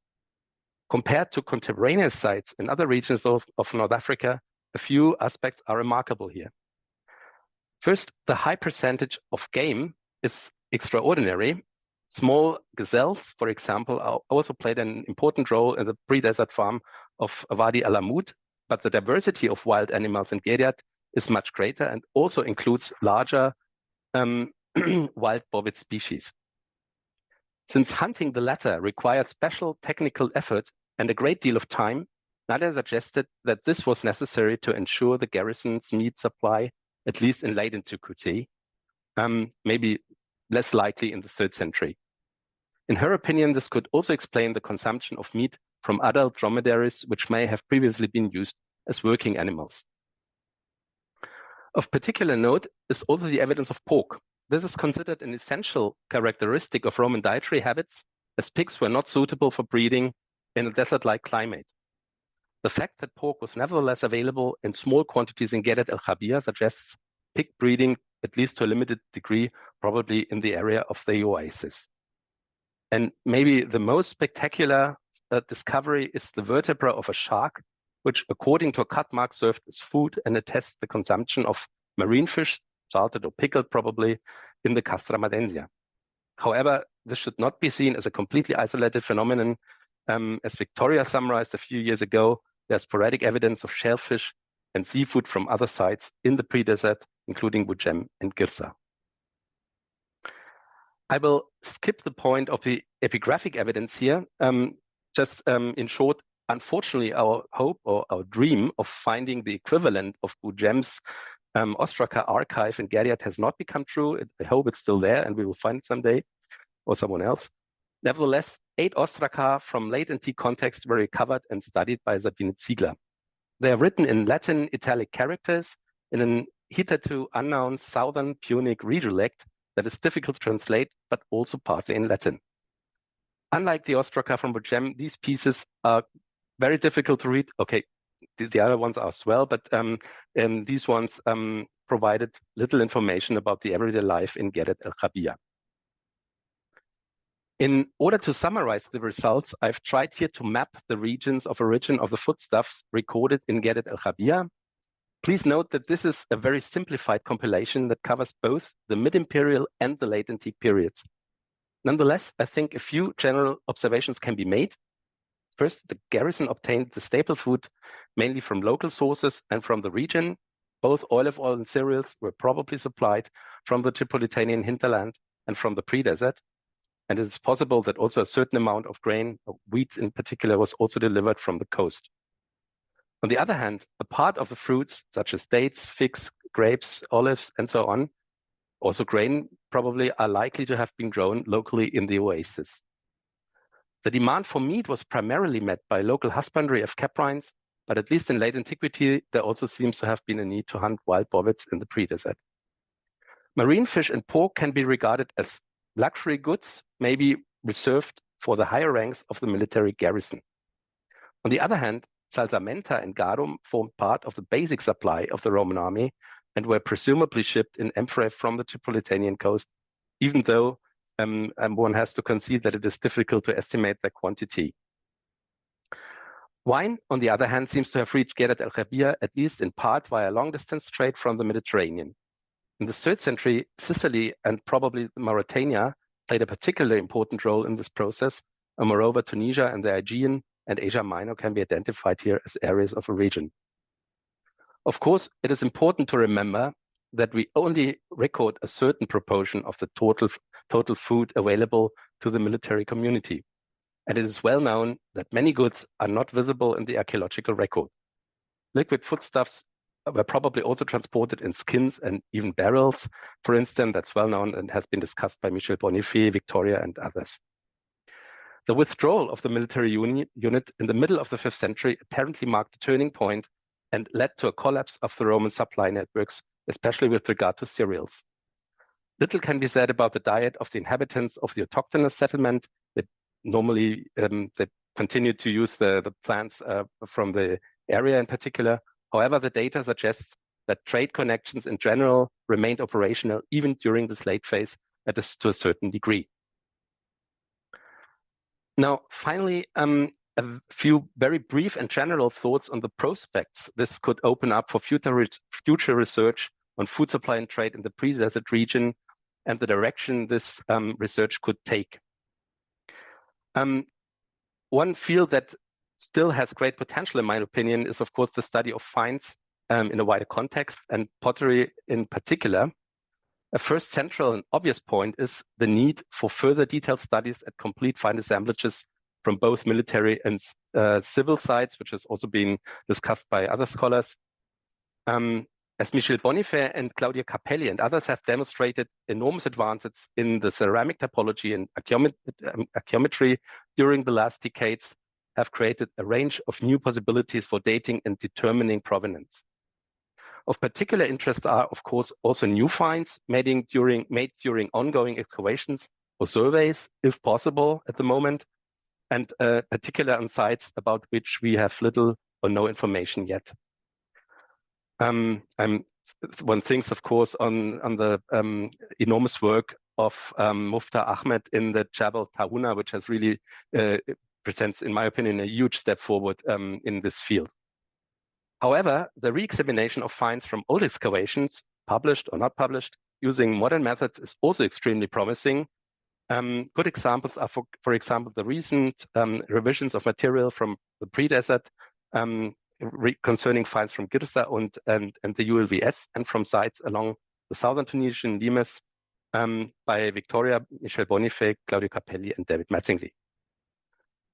Compared to contemporaneous sites in other regions of North Africa, a few aspects are remarkable here. First, the high percentage of game is extraordinary. Small gazelles, for example, also played an important role in the pre-desert farm of Wadi al-Amud, but the diversity of wild animals in Geriat is much greater and also includes larger wild bovid species. Since hunting the latter required special technical effort and a great deal of time, Nadia suggested that this was necessary to ensure the garrison's meat supply, at least in late antiquity, maybe less likely in the 3rd century. In her opinion, this could also explain the consumption of meat from adult dromedaries, which may have previously been used as working animals. Of particular note is also the evidence of pork. This is considered an essential characteristic of Roman dietary habits, as pigs were not suitable for breeding in a desert-like climate. The fact that pork was nevertheless available in small quantities in Geret el-Khabir suggests pig breeding, at least to a limited degree, probably in the area of the oasis. And maybe the most spectacular discovery is the vertebra of a shark, which, according to a cut mark, served as food and attests the consumption of marine fish, salted or pickled probably, in the Castra Madensia. However, this should not be seen as a completely isolated phenomenon. As Victoria summarized a few years ago, there's sporadic evidence of shellfish and seafood from other sites in the pre-desert, including Bujem and Girsa. I will skip the point of the epigraphic evidence here. In short, unfortunately, our hope or our dream of finding the equivalent of Bujem's ostraka archive in Geriat has not become true. I hope it's still there and we will find it someday, or someone else. Nevertheless, 8 ostraka from late antique context were recovered and studied by Sabine Ziegler. They are written in Latin italic characters in an hitherto unknown Southern Punic redialect that is difficult to translate, but also partly in Latin. Unlike the ostraka from Bujem, these pieces are very difficult to read. Okay, the other ones are as well, but these ones provided little information about the everyday life in Geret el-Khabir. In order to summarize the results, I've tried here to map the regions of origin of the foodstuffs recorded in Geret el-Khabir. Please note that this is a very simplified compilation that covers both the mid-imperial and the late antique periods. Nonetheless, I think a few general observations can be made. First, the garrison obtained the staple food mainly from local sources and from the region. Both olive oil and cereals were probably supplied from the Tripolitanian hinterland and from the pre-desert. And it is possible that also a certain amount of grain, wheat in particular, was also delivered from the coast. On the other hand, a part of the fruits, such as dates, figs, grapes, olives, and so on, also grain probably, are likely to have been grown locally in the oasis. The demand for meat was primarily met by local husbandry of caprines, but at least in late antiquity, there also seems to have been a need to hunt wild bovets in the pre-desert. Marine fish and pork can be regarded as luxury goods, maybe reserved for the higher ranks of the military garrison. On the other hand, salsamenta and garum formed part of the basic supply of the Roman army and were presumably shipped in amphorae from the Tripolitanian coast, even though one has to concede that it is difficult to estimate their quantity. Wine, on the other hand, seems to have reached Geret el-Khabir, at least in part via long-distance trade from the Mediterranean. In the 3rd century, Sicily and probably Mauritania played a particularly important role in this process, and moreover, Tunisia and the Aegean and Asia Minor can be identified here as areas of origin. Of course, it is important to remember that we only record a certain proportion of the total food available to the military community. And it is well known that many goods are not visible in the archaeological record. Liquid foodstuffs were probably also transported in skins and even barrels. For instance, that's well known and has been discussed by Michel Bonifay, Victoria, and others. The withdrawal of the military unit in the middle of the 5th century apparently marked a turning point and led to a collapse of the Roman supply networks, especially with regard to cereals. Little can be said about the diet of the inhabitants of the autochthonous settlement that normally they continued to use the plants from the area in particular. However, the data suggests that trade connections in general remained operational even during this late phase to a certain degree. Now, finally, a few very brief and general thoughts on the prospects this could open up for future research on food supply and trade in the pre-desert region and the direction this research could take. One field that still has great potential, in my opinion, is of course the study of finds in a wider context, and pottery in particular. A first central and obvious point is the need for further detailed studies at complete find assemblages from both military and civil sites, which has also been discussed by other scholars. As Michel Bonifay and Claudia Capelli and others have demonstrated, enormous advances in the ceramic typology and archaeometry during the last decades have created a range of new possibilities for dating and determining provenance. Of particular interest are, of course, also new finds made during ongoing excavations or surveys, if possible, at the moment, and particular on sites about which we have little or no information yet. One thinks, of course, on the enormous work of Mufta Ahmed in the Jabal Tahuna, which has really presents, in my opinion, a huge step forward in this field. However, the re-examination of finds from old excavations, published or not published, using modern methods is also extremely promising. Good examples are, for example, the recent revisions of material from the pre-desert concerning finds from Girsa and the ULVS and from sites along the southern Tunisian limes by Victoria, Michel Bonifay, Claudio Capelli, and David Mattingly.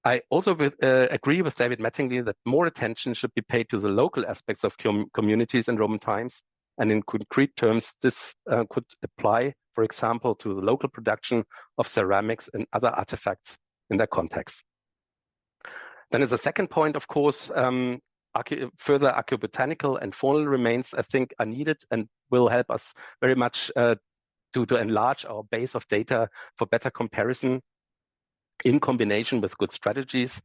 I also agree with David Mattingly that more attention should be paid to the local aspects of communities in Roman times. And in concrete terms, this could apply, for example, to the local production of ceramics and other artifacts in their context. Then as a second point, of course, further archaeobotanical and faunal remains, I think, are needed and will help us very much to enlarge our base of data for better comparison in combination with good strategies.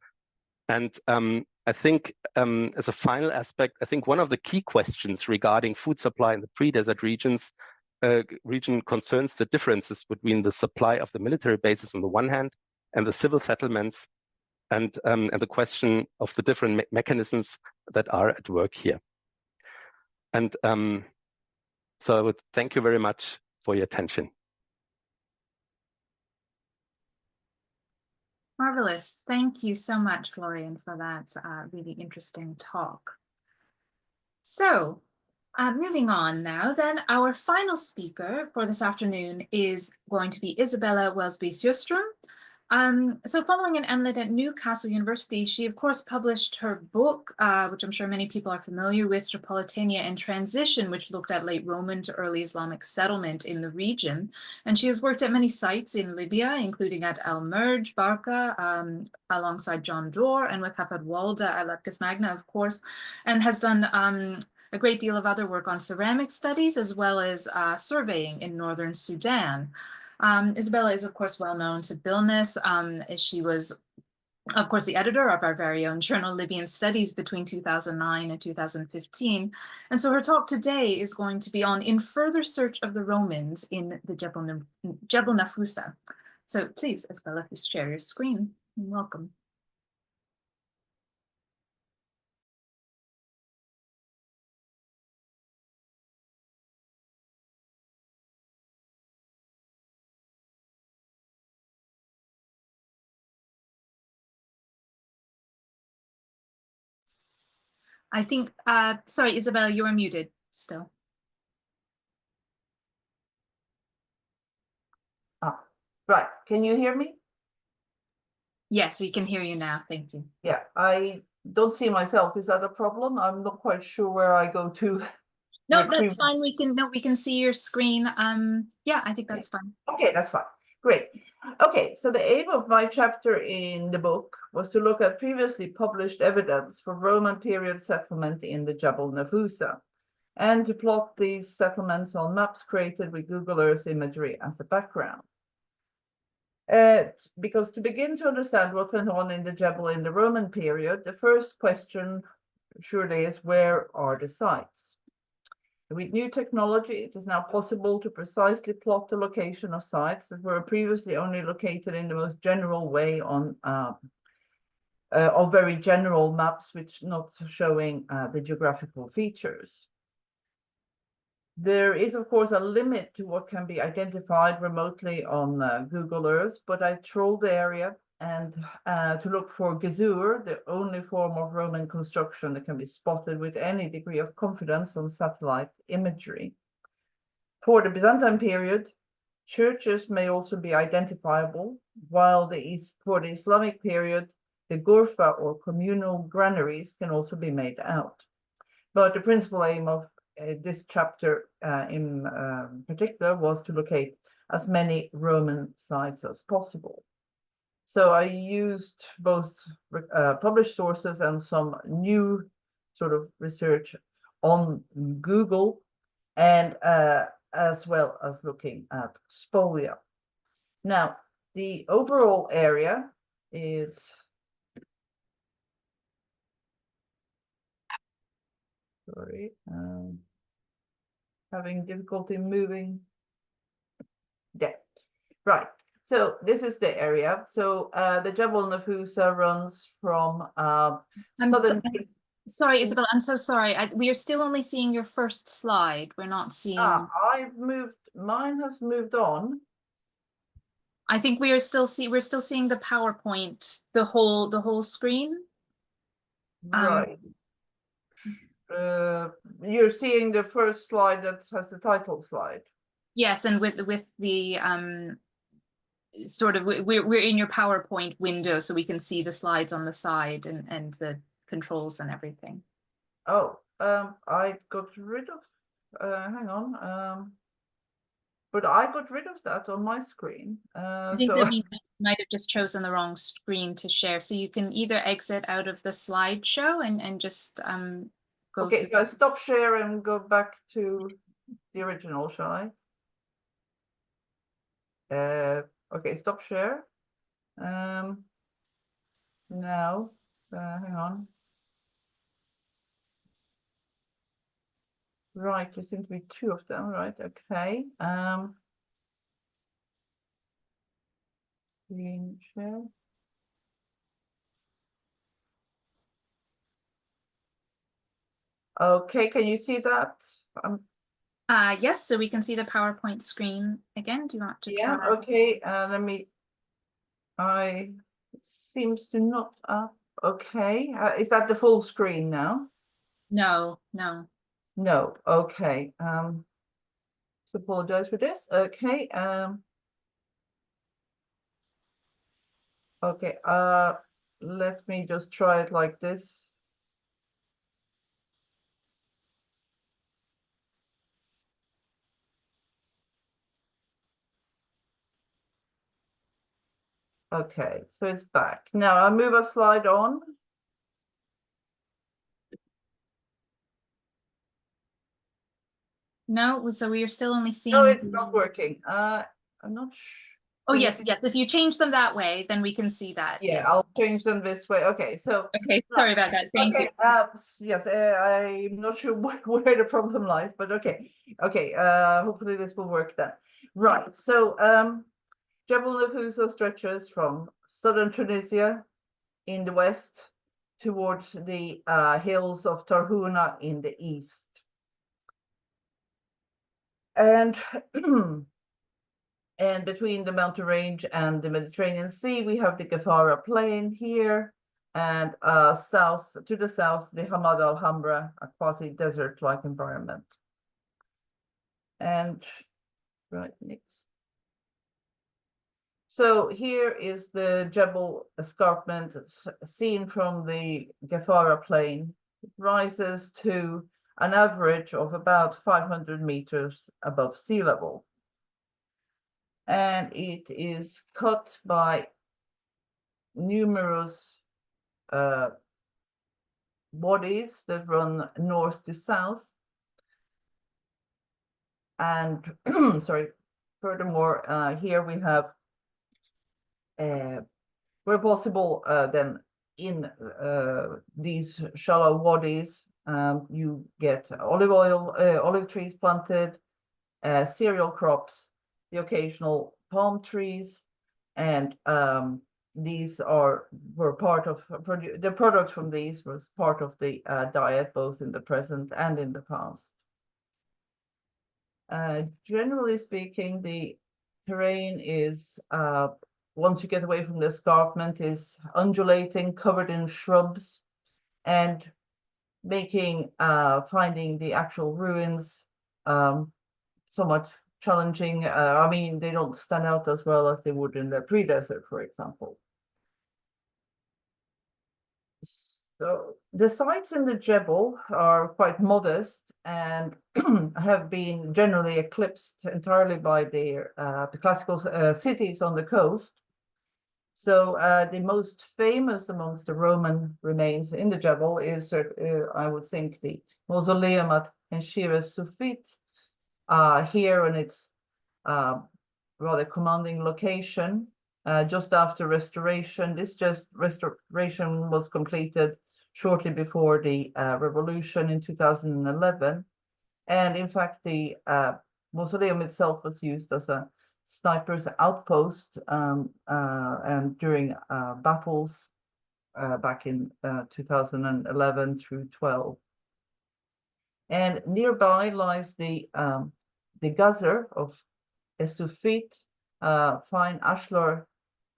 And I think as a final aspect, I think one of the key questions regarding food supply in the pre-desert region concerns the differences between the supply of the military bases on the one hand and the civil settlements, and the question of the different mechanisms that are at work here. And so I would thank you very much for your attention. Marvelous. Thank you so much, Florian, for that really interesting talk. So moving on now, then, our final speaker for this afternoon is going to be Isabella Welsby-Sjöström. So following an MLit at Newcastle University, she of course published her book, which I'm sure many people are familiar with, Tripolitania in Transition, which looked at late Roman to early Islamic settlement in the region. And she has worked at many sites in Libya, including at El Merj, Barca, alongside John Doerr, and with Hafid Walda at Lepkes Magna, of course, and has done a great deal of other work on ceramic studies, as well as surveying in northern Sudan. Isabella is, of course, well known to Bilness. She was, of course, the editor of our very own journal, Libyan Studies, between 2009 and 2015. And so her talk today is going to be on In Further Search of the Romans in the Jebel Nafusa. So please, Isabella, if you share your screen, welcome. I think, sorry, Isabella, you are muted still. Ah, right. Can you hear me? Yes, we can hear you now. Thank you. Yeah, I don't see myself. Is that a problem? I'm not quite sure where I go to. No, that's fine. We can see your screen. Yeah, I think that's fine. Okay, that's fine. Great. Okay, so the aim of my chapter in the book was to look at previously published evidence for Roman period settlement in the Jebel Nafusa, and to plot these settlements on maps created with Google Earth imagery as the background. Because to begin to understand what went on in the Jebel in the Roman period, the first question surely is, where are the sites? With new technology, it is now possible to precisely plot the location of sites that were previously only located in the most general way on very general maps, which not showing the geographical features. There is, of course, a limit to what can be identified remotely on Google Earth, but I trolled the area and to look for Gezur, the only form of Roman construction that can be spotted with any degree of confidence on satellite imagery. For the Byzantine period, churches may also be identifiable, while for the Islamic period, the ghurfa or communal granaries can also be made out. But the principal aim of this chapter in particular was to locate as many Roman sites as possible. So I used both published sources and some new sort of research on Google, and as well as looking at spolia. Now, the overall area is having difficulty moving. Yeah, right. So this is the area. So the Jebel Nafusa runs from southern. Sorry, Isabel, I'm so sorry. We are still only seeing your first slide. We're not seeing. Mine has moved on. I think we're still seeing the PowerPoint, the whole screen. Right. You're seeing the first slide that has the title slide. Yes, and with the sort of we're in your PowerPoint window, so we can see the slides on the side and the controls and everything. Oh, I got rid of. Hang on. But I got rid of that on my screen. I think that you might have just chosen the wrong screen to share. So you can either exit out of the slideshow and just go. Okay, so I stop share and go back to the original, shall I? Okay, stop share. Now, hang on. Right, there seem to be two of them, right? Okay. Screen share. Okay, can you see that? Yes, so we can see the PowerPoint screen again. Do you want to yeah, try? Okay, let me. It seems to not. Okay, is that the full screen now? No. No. Okay. Apologize for this. Okay. Okay. Let me just try it like this. Okay, so it's back. Now I'll move a slide on. No, so we are still only seeing. No, it's not working. I'm not sure. Oh, yes. If you change them that way, then we can see that. Yeah, yes. I'll change them this way. Okay, so. Okay, sorry about that. Thank you. Yes, I'm not sure where the problem lies, but okay. Okay, hopefully this will work then. Right, so Jebel Nafusa stretches from southern Tunisia in the west towards the hills of Tarhuna in the east. And and between the mountain range and the Mediterranean Sea, we have the Gafara Plain here, and south to the south, the Hamad al-Hamra, a quasi-desert-like environment. And right next. So here is the Jebel escarpment seen from the Gafara Plain. It rises to an average of about 500 meters above sea level. And it is cut by numerous bodies that run north to south. And sorry, furthermore, here we have where possible, then in these shallow wadis, you get olive trees planted, cereal crops, the occasional palm trees, and these were part of the product from these was part of the diet both in the present and in the past. Generally speaking, the terrain is once you get away from the escarpment is undulating, covered in shrubs, and making finding the actual ruins somewhat challenging. I mean, they don't stand out as well as they would in the pre-desert, for example. So the sites in the Jebel are quite modest and have been generally eclipsed entirely by the classical cities on the coast. So the most famous amongst the Roman remains in the Jebel is, I would think, the mausoleum at Enshire Sufit, here in its rather commanding location, just after restoration. This restoration was completed shortly before the revolution in 2011. And in fact, the mausoleum itself was used as a sniper's outpost and during battles back in 2011 through 12. And nearby lies the geyser of Esufit, fine ashlar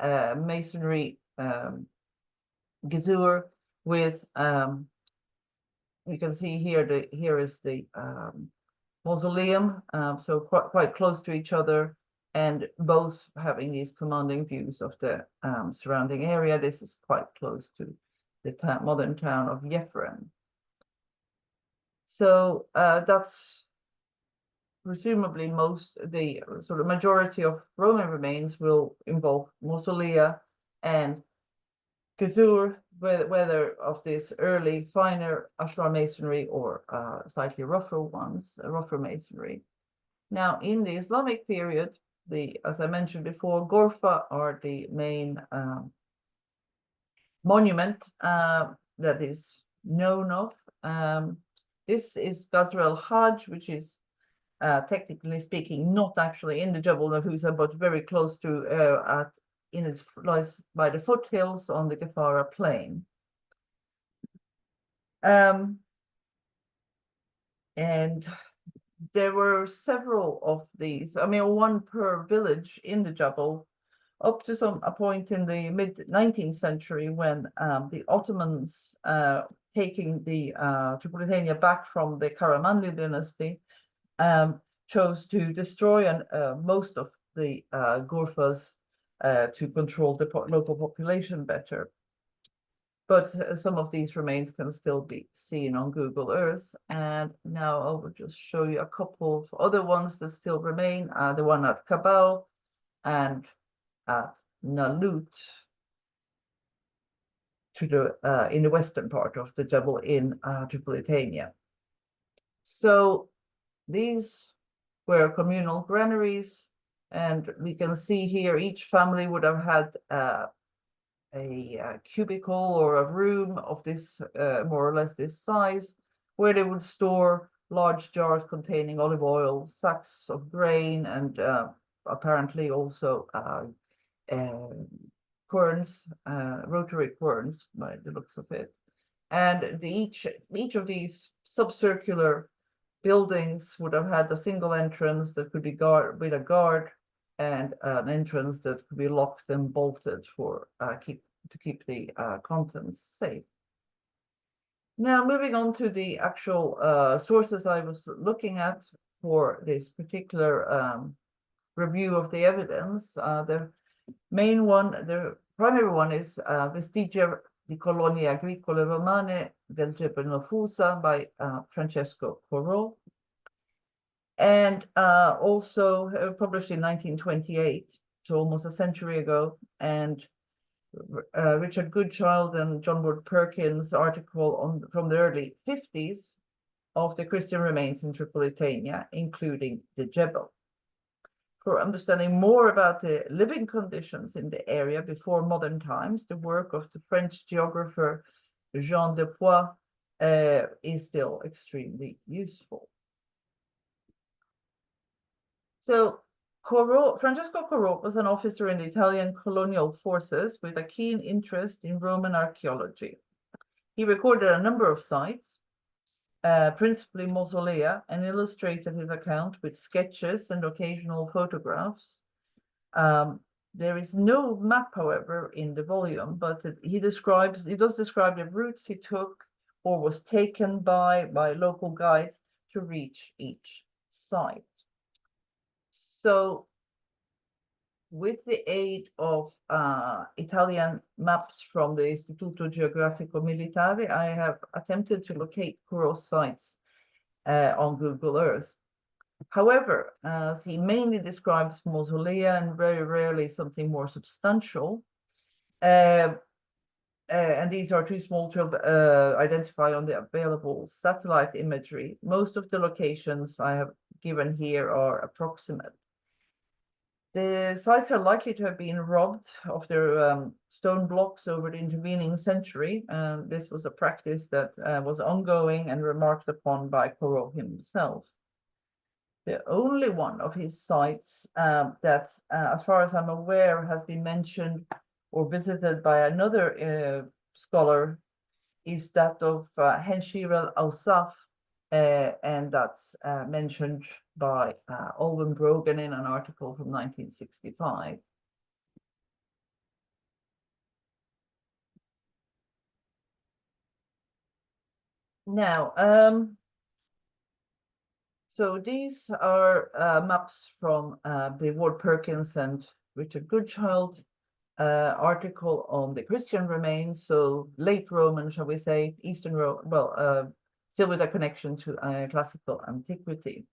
masonry geyser with you can see here here is the mausoleum, so quite close to each other, and both having these commanding views of the surrounding area. This is quite close to the modern town of Yefren. So that's presumably the sort of majority of Roman remains will involve mausolea and gazur, whether of this early finer ashlar masonry or slightly rougher ones, rougher masonry. Now, in the Islamic period, as I mentioned before, Gorfa are the main monument that is known of. This is Ghazr al-Hajj, which is technically speaking not actually in the Jabal Nafusa, but very close to lies by the foothills on the Gafara plain. And there were several of these, I mean, one per village in the Jabal, up to a point in the mid-19th century when the Ottomans, taking the Tripolitania back from the Karamanli dynasty, chose to destroy most of the Gorfas to control the local population better. But some of these remains can still be seen on Google Earth. And now I will just show you a couple of other ones that still remain. The one at Kabul and at Nalut in the western part of the Jabal in Tripolitania. So these were communal granaries, and we can see here each family would have had a cubicle or a room of this more or less this size, where they would store large jars containing olive oil, sacks of grain, and apparently also querns, rotary querns by the looks of it. And each of these subcircular buildings would have had a single entrance that could be with a guard, and an entrance that could be locked and bolted for to keep the contents safe. Now, moving on to the actual sources I was looking at for this particular review of the evidence. The main one, the primary one, is Vestigia di Colonie Agricole Romane del Nafusa by Francesco Corot, and also published in 1928, so almost a century ago, and Richard Goodchild and John Wood Perkins' article from the early 50s of the Christian remains in Tripolitania, including the Jebel. For understanding more about the living conditions in the area before modern times, the work of the French geographer Jean de Poix is still extremely useful. So Francesco Corot was an officer in the Italian colonial forces with a keen interest in Roman archaeology. He recorded a number of sites, principally mausolea, and illustrated his account with sketches and occasional photographs. There is no map, however, in the volume, but he does describe the routes he took or was taken by local guides to reach each site. So, with the aid of Italian maps from the Istituto Geografico Militare, I have attempted to locate Corot's sites on Google Earth. However, as he mainly describes mausolea and very rarely something more substantial, and these are too small to identify on the available satellite imagery. Most of the locations I have given here are approximate. The sites are likely to have been robbed of their stone blocks over the intervening century, and this was a practice that was ongoing and remarked upon by Corot himself. The only one of his sites that, as far as I'm aware, has been mentioned or visited by another scholar is that of Henshir al-Awsaf, and that's mentioned by Olwen Brogan in an article from 1965. Now, so these are maps from the Ward Perkins and Richard Goodchild article on the Christian remains, so late Roman, shall we say, Eastern Rome, well, still with a connection to classical antiquity.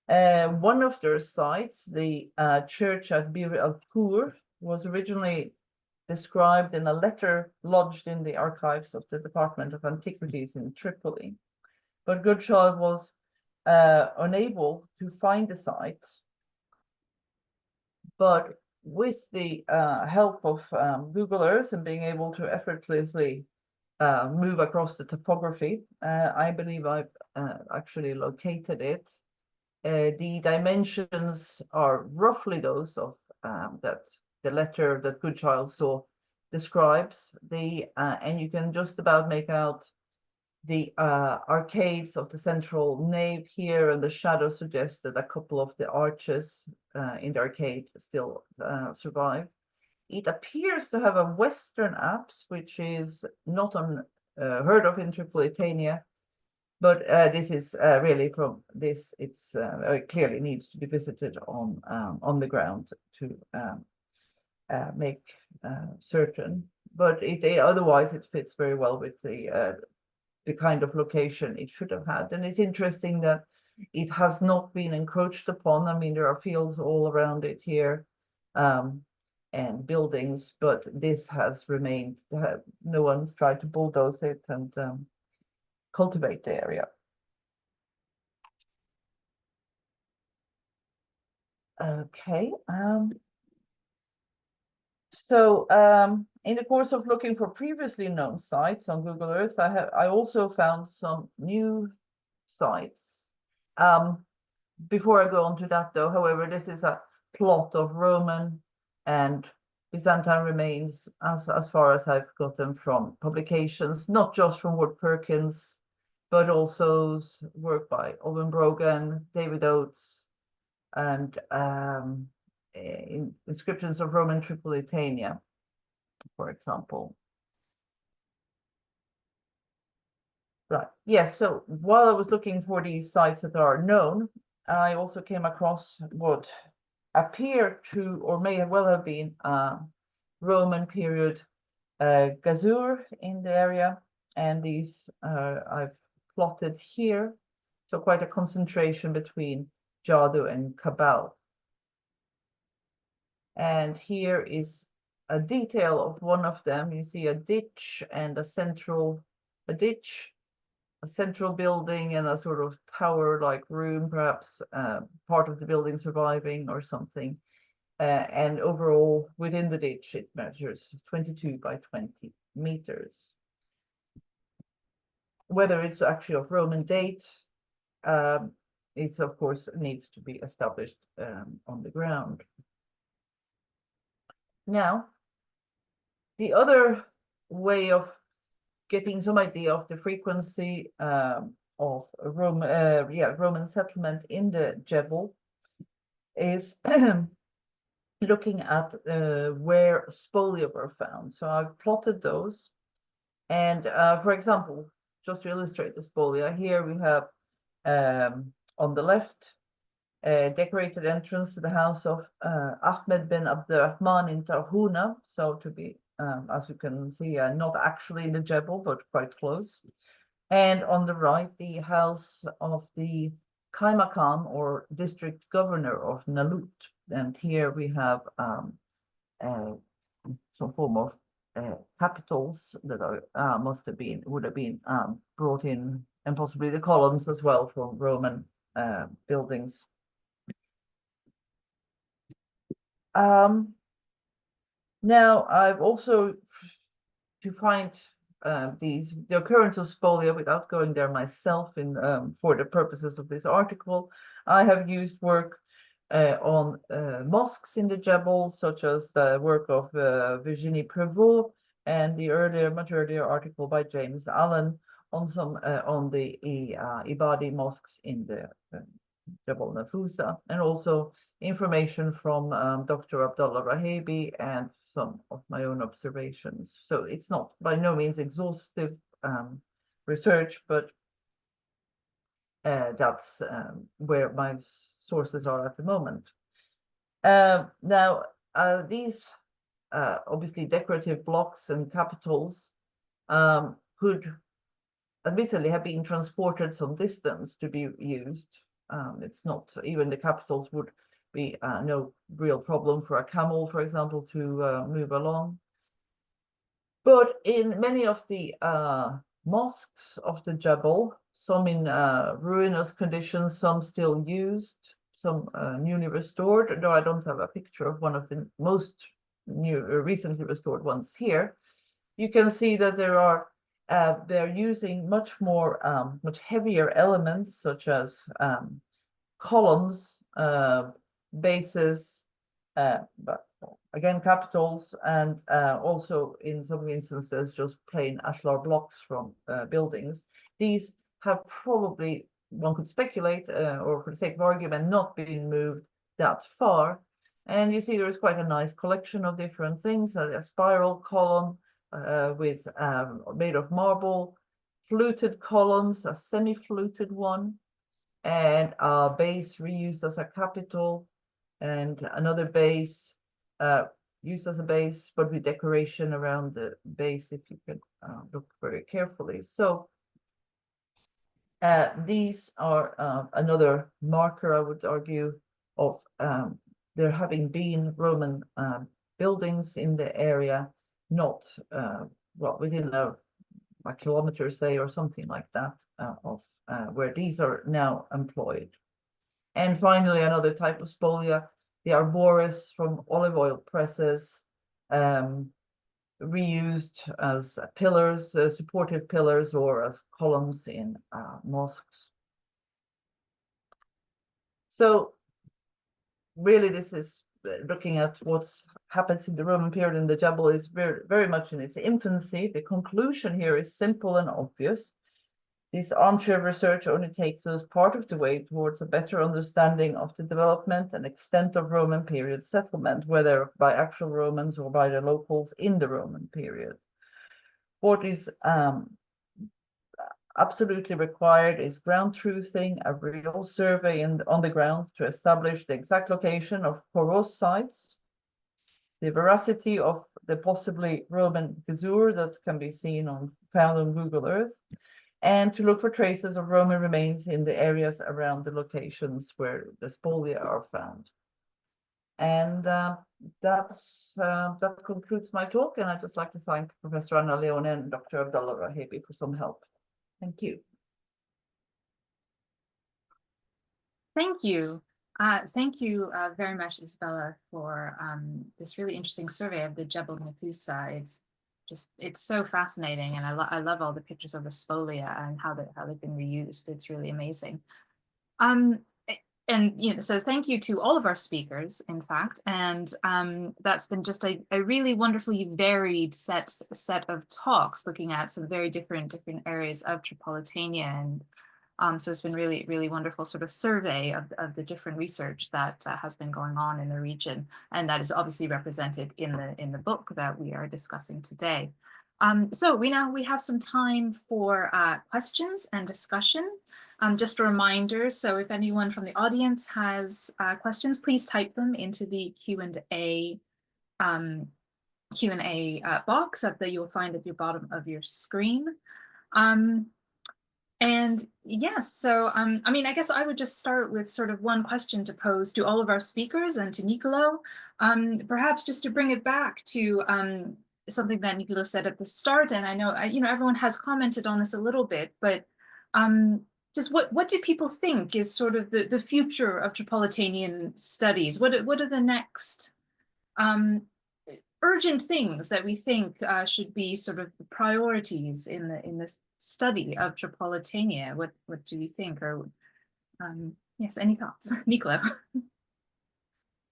One of their sites, the church at Bir al-Kur, was originally described in a letter lodged in the archives of the Department of Antiquities in Tripoli. But Goodchild was unable to find the site. But with the help of Google Earth and being able to effortlessly move across the topography, I believe I've actually located it. The dimensions are roughly those of that the letter that Goodchild saw describes. And you can just about make out the arcades of the central nave here, and the shadow suggests that a couple of the arches in the arcade still survive. It appears to have a western apse, which is not unheard of in Tripolitania, but this is really from this. It clearly needs to be visited on the ground to make certain. But otherwise, it fits very well with the kind of location it should have had. And it's interesting that it has not been encroached upon. I mean, there are fields all around it here and buildings, but this has remained. No one's tried to bulldoze it and cultivate the area. Okay. So in the course of looking for previously known sites on Google Earth, I also found some new sites. Before I go on to that, though, however, this is a plot of Roman and Byzantine remains as far as I've gotten from publications, not just from Ward Perkins, but also work by Olwen Brogan, David Oates, and inscriptions of Roman Tripolitania, for example. Right, yes, so while I was looking for these sites that are known, I also came across what appear to, or may well have been, Roman period gazur in the area, and these I've plotted here. So quite a concentration between Jadu and Kabul. And here is a detail of one of them. You see a ditch and a central building and a sort of tower-like room, perhaps part of the building surviving or something. And overall, within the ditch, it measures 22 by 20 meters. Whether it's actually of Roman date, it of course needs to be established on the ground. Now, the other way of getting some idea of the frequency of Roman settlement in the Jebel is looking at where spolia were found. So I've plotted those. And for example, just to illustrate the spolia, here we have on the left a decorated entrance to the house of Ahmed bin Abdurrahman in Tarhuna. So to be, as you can see, not actually in the Jebel, but quite close. And on the right, the house of the Kaimakam, or district governor of Nalut. And here we have some form of capitals that are would have been brought in, and possibly the columns as well from Roman buildings. Now I've also, to find the occurrence of spolia without going there myself in for the purposes of this article, I have used work on mosques in the Jebel, such as the work of Virginie Prévost and the much earlier article by James Allen on some on the Ibadi mosques in the Jebel Nafusa, and also information from Dr. Abdullah Rahebi and some of my own observations. So it's not by no means exhaustive research, but that's where my sources are at the moment. Now, these obviously decorative blocks and capitals could admittedly have been transported some distance to be used. It's not, even the capitals would be no real problem for a camel, for example, to move along. But in many of the mosques of the Jebel, some in ruinous conditions, some still used, some newly restored, though I don't have a picture of one of the most recently restored ones here, you can see that there are they're using much more, much heavier elements, such as columns, bases, but again, capitals, and also in some instances, just plain ashlar blocks from buildings. These have probably, one could speculate, or for the sake of argument, not been moved that far. And you see there is quite a nice collection of different things, a spiral column with made of marble, fluted columns, a semi-fluted one, and a base reused as a capital, and another base used as a base, but with decoration around the base, if you can look very carefully. So these are another marker, I would argue, of there having been Roman buildings in the area, not well, within a kilometer, say, or something like that, of where these are now employed. And finally, another type of spolia, the arboris from olive oil presses, reused as pillars, supportive pillars, or as columns in mosques. So really, this is looking at what happens in the Roman period in the Jebel is very, very much in its infancy. The conclusion here is simple and obvious. This armchair research only takes us part of the way towards a better understanding of the development and extent of Roman period settlement, whether by actual Romans or by the locals in the Roman period. What is absolutely required is ground truthing, a real survey on the ground to establish the exact location of porous sites, the veracity of the possibly Roman gezur that can be found on Google Earth, and to look for traces of Roman remains in the areas around the locations where the spolia are found. And that concludes my talk, and I'd just like to thank Professor Anna Leone and Dr. Abdullah Rahebi for some help. Thank you. Thank you. Thank you very much, Isabella, for this really interesting survey of the Jebel Nafusa. It's so fascinating, and I love all the pictures of the spolia and how they've been reused. It's really amazing. And so thank you to all of our speakers, in fact, and that's been just a really wonderfully varied set of talks looking at some very different areas of Tripolitania, and so it's been really, really wonderful sort of survey of the different research that has been going on in the region, and that is obviously represented in the book that we are discussing today. So we have some time for questions and discussion. Just a reminder, so if anyone from the audience has questions, please type them into the Q&A box that you'll find at the bottom of your screen. And yes, so I mean, I guess I would just start with sort of one question to pose to all of our speakers and to Niccolò, perhaps just to bring it back to something that Nicola said at the start, and I know everyone has commented on this a little bit, but just what do people think is sort of the future of Tripolitanian studies? What are the next urgent things that we think should be sort of the priorities in this study of Tripolitania? What do you think? Or yes, any thoughts, Nicola?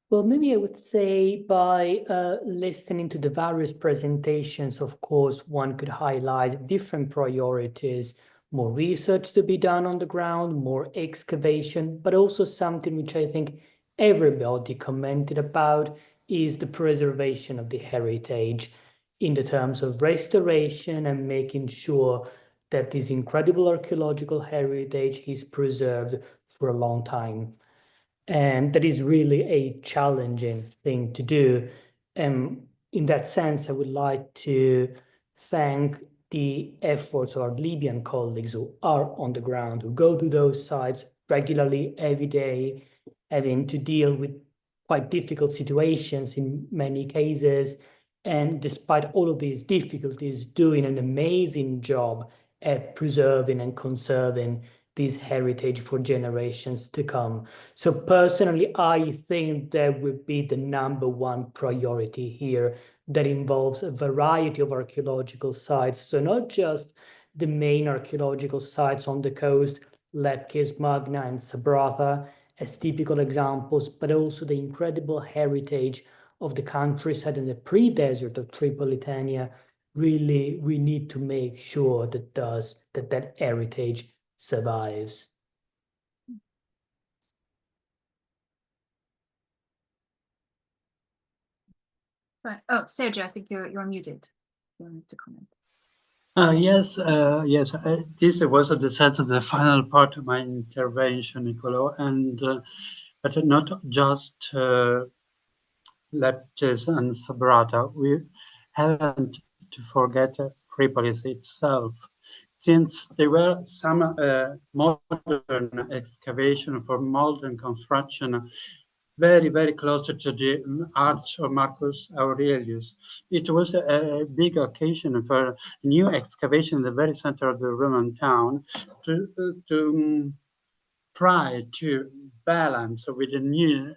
Well, maybe I would say by listening to the various presentations, of course, one could highlight different priorities, more research to be done on the ground, more excavation, but also something which I think everybody commented about is the preservation of the heritage in the terms of restoration and making sure that this incredible archaeological heritage is preserved for a long time. And that is really a challenging thing to do. And in that sense, I would like to thank the efforts of our Libyan colleagues who are on the ground, who go to those sites regularly, every day, having to deal with quite difficult situations in many cases. And despite all of these difficulties, doing an amazing job at preserving and conserving this heritage for generations to come. So personally, I think that would be the #1 priority here that involves a variety of archaeological sites. So not just the main archaeological sites on the coast, Lepkes, Magna, and Sabratha as typical examples, but also the incredible heritage of the countryside and the pre-desert of Tripolitania. Really, we need to make sure that heritage survives. Oh, Sergio, I think you're muted. You want to comment? Yes. This was the sense of the final part of my intervention, Nicolo, and but not just Leptis and Sabrata. We haven't to forget Tripolis itself, since there were some modern excavation for modern construction very, very close to the Arch of Marcus Aurelius. It was a big occasion for new excavation in the very center of the Roman town to try to balance with the new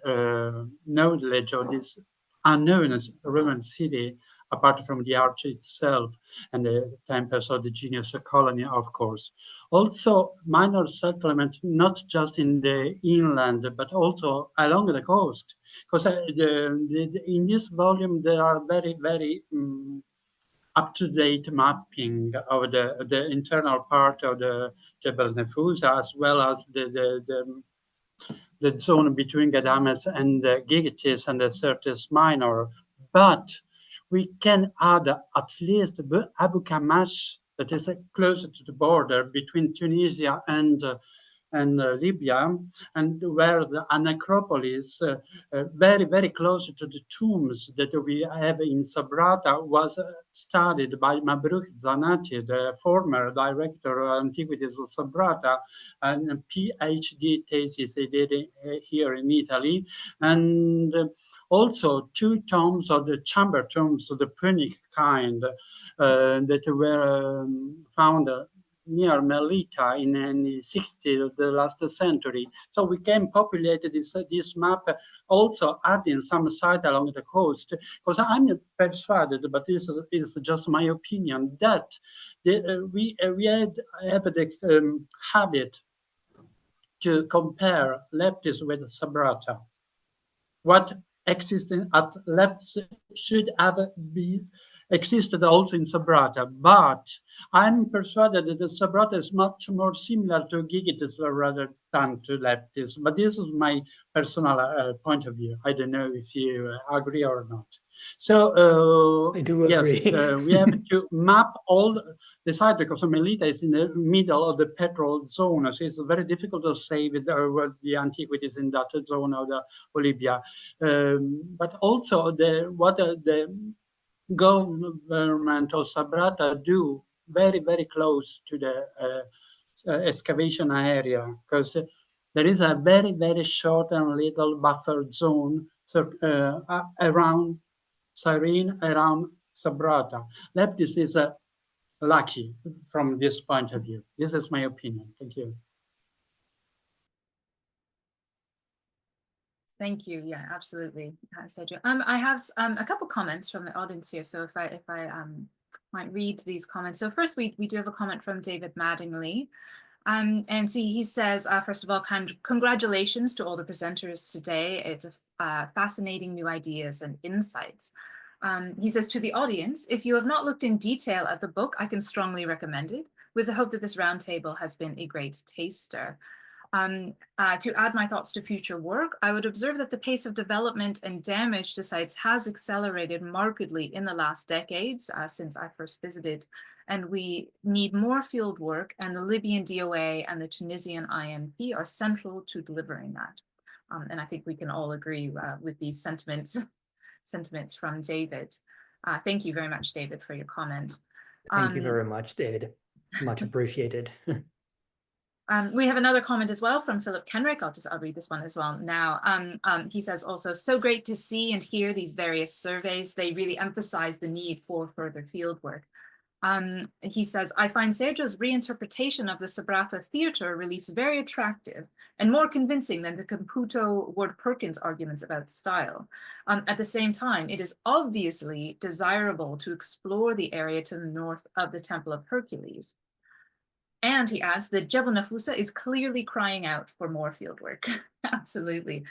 knowledge of this unknown Roman city, apart from the arch itself and the temples of the Genius colony, of course. Also, minor settlement, not just in the inland, but also along the coast. Because in this volume, there are very, very up-to-date mapping of the internal part of the Jebel Nefusa, as well as the zone between Gadames and Gigitis and the Syrtis Minor. But we can add at least Abu Kamash, that is closer to the border between Tunisia and Libya, and where the necropolis, very, very close to the tombs that we have in Sabrata, was studied by Mabruk Zanati, the former director of Antiquities of Sabrata, and a PhD thesis he did here in Italy. And also 2 tombs of the chamber tombs of the Punic kind that were found near Melita in the 60s of the last century. So we can populate this map, also adding some site along the coast, because I'm persuaded, but this is just my opinion, that we have the habit to compare Leptis with Sabrata. What existing at Leptis should have existed also in Sabrata, but I'm persuaded that the Sabrata is much more similar to Gigitis rather than to Leptis. But this is my personal point of view. I don't know if you agree or not. So I do agree. Yes, we have to map all the site, because Melita is in the middle of the petrol zone, so it's very difficult to say with the antiquities in that zone of the Libya. But also what the government of Sabrata do very, very close to the excavation area, because there is a very, very short and little buffer zone around Cyrene, around Sabrata. Leptis is lucky from this point of view. This is my opinion. Thank you. Thank you. Yeah, absolutely, Sergio. I have a couple comments from the audience here. So if I might read these comments. So first, we do have a comment from David Mattingly. And see, he says, first of all, congratulations to all the presenters today. It's a fascinating new ideas and insights. He says to the audience, if you have not looked in detail at the book, I can strongly recommend it, with the hope that this roundtable has been a great taster. To add my thoughts to future work, I would observe that the pace of development and damage to sites has accelerated markedly in the last decades since I first visited, and we need more field work, and the Libyan DOA and the Tunisian INP are central to delivering that. And I think we can all agree with these sentiments from David. Thank you very much, David, for your comment. Thank you very much, David. Much appreciated. We have another comment as well from Philip Kenrick. I'll read this one as well now. He says also, so great to see and hear these various surveys. They really emphasize the need for further field work. He says, I find Sergio's reinterpretation of the Sabrata theatre reliefs very attractive and more convincing than the Caputo Ward Perkins arguments about style. At the same time, it is obviously desirable to explore the area to the north of the Temple of Hercules. And he adds that Jebel Nafusa is clearly crying out for more fieldwork. Absolutely.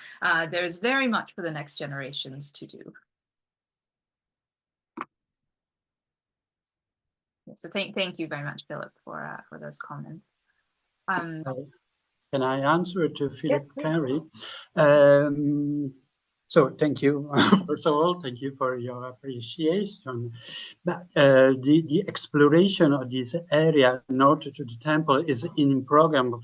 There's very much for the next generations to do. So thank you very much, Philip, for those comments. Can I answer to Philip Yes, Carey? So thank you. First of all, thank you for your appreciation. But the exploration of this area north to the temple is in program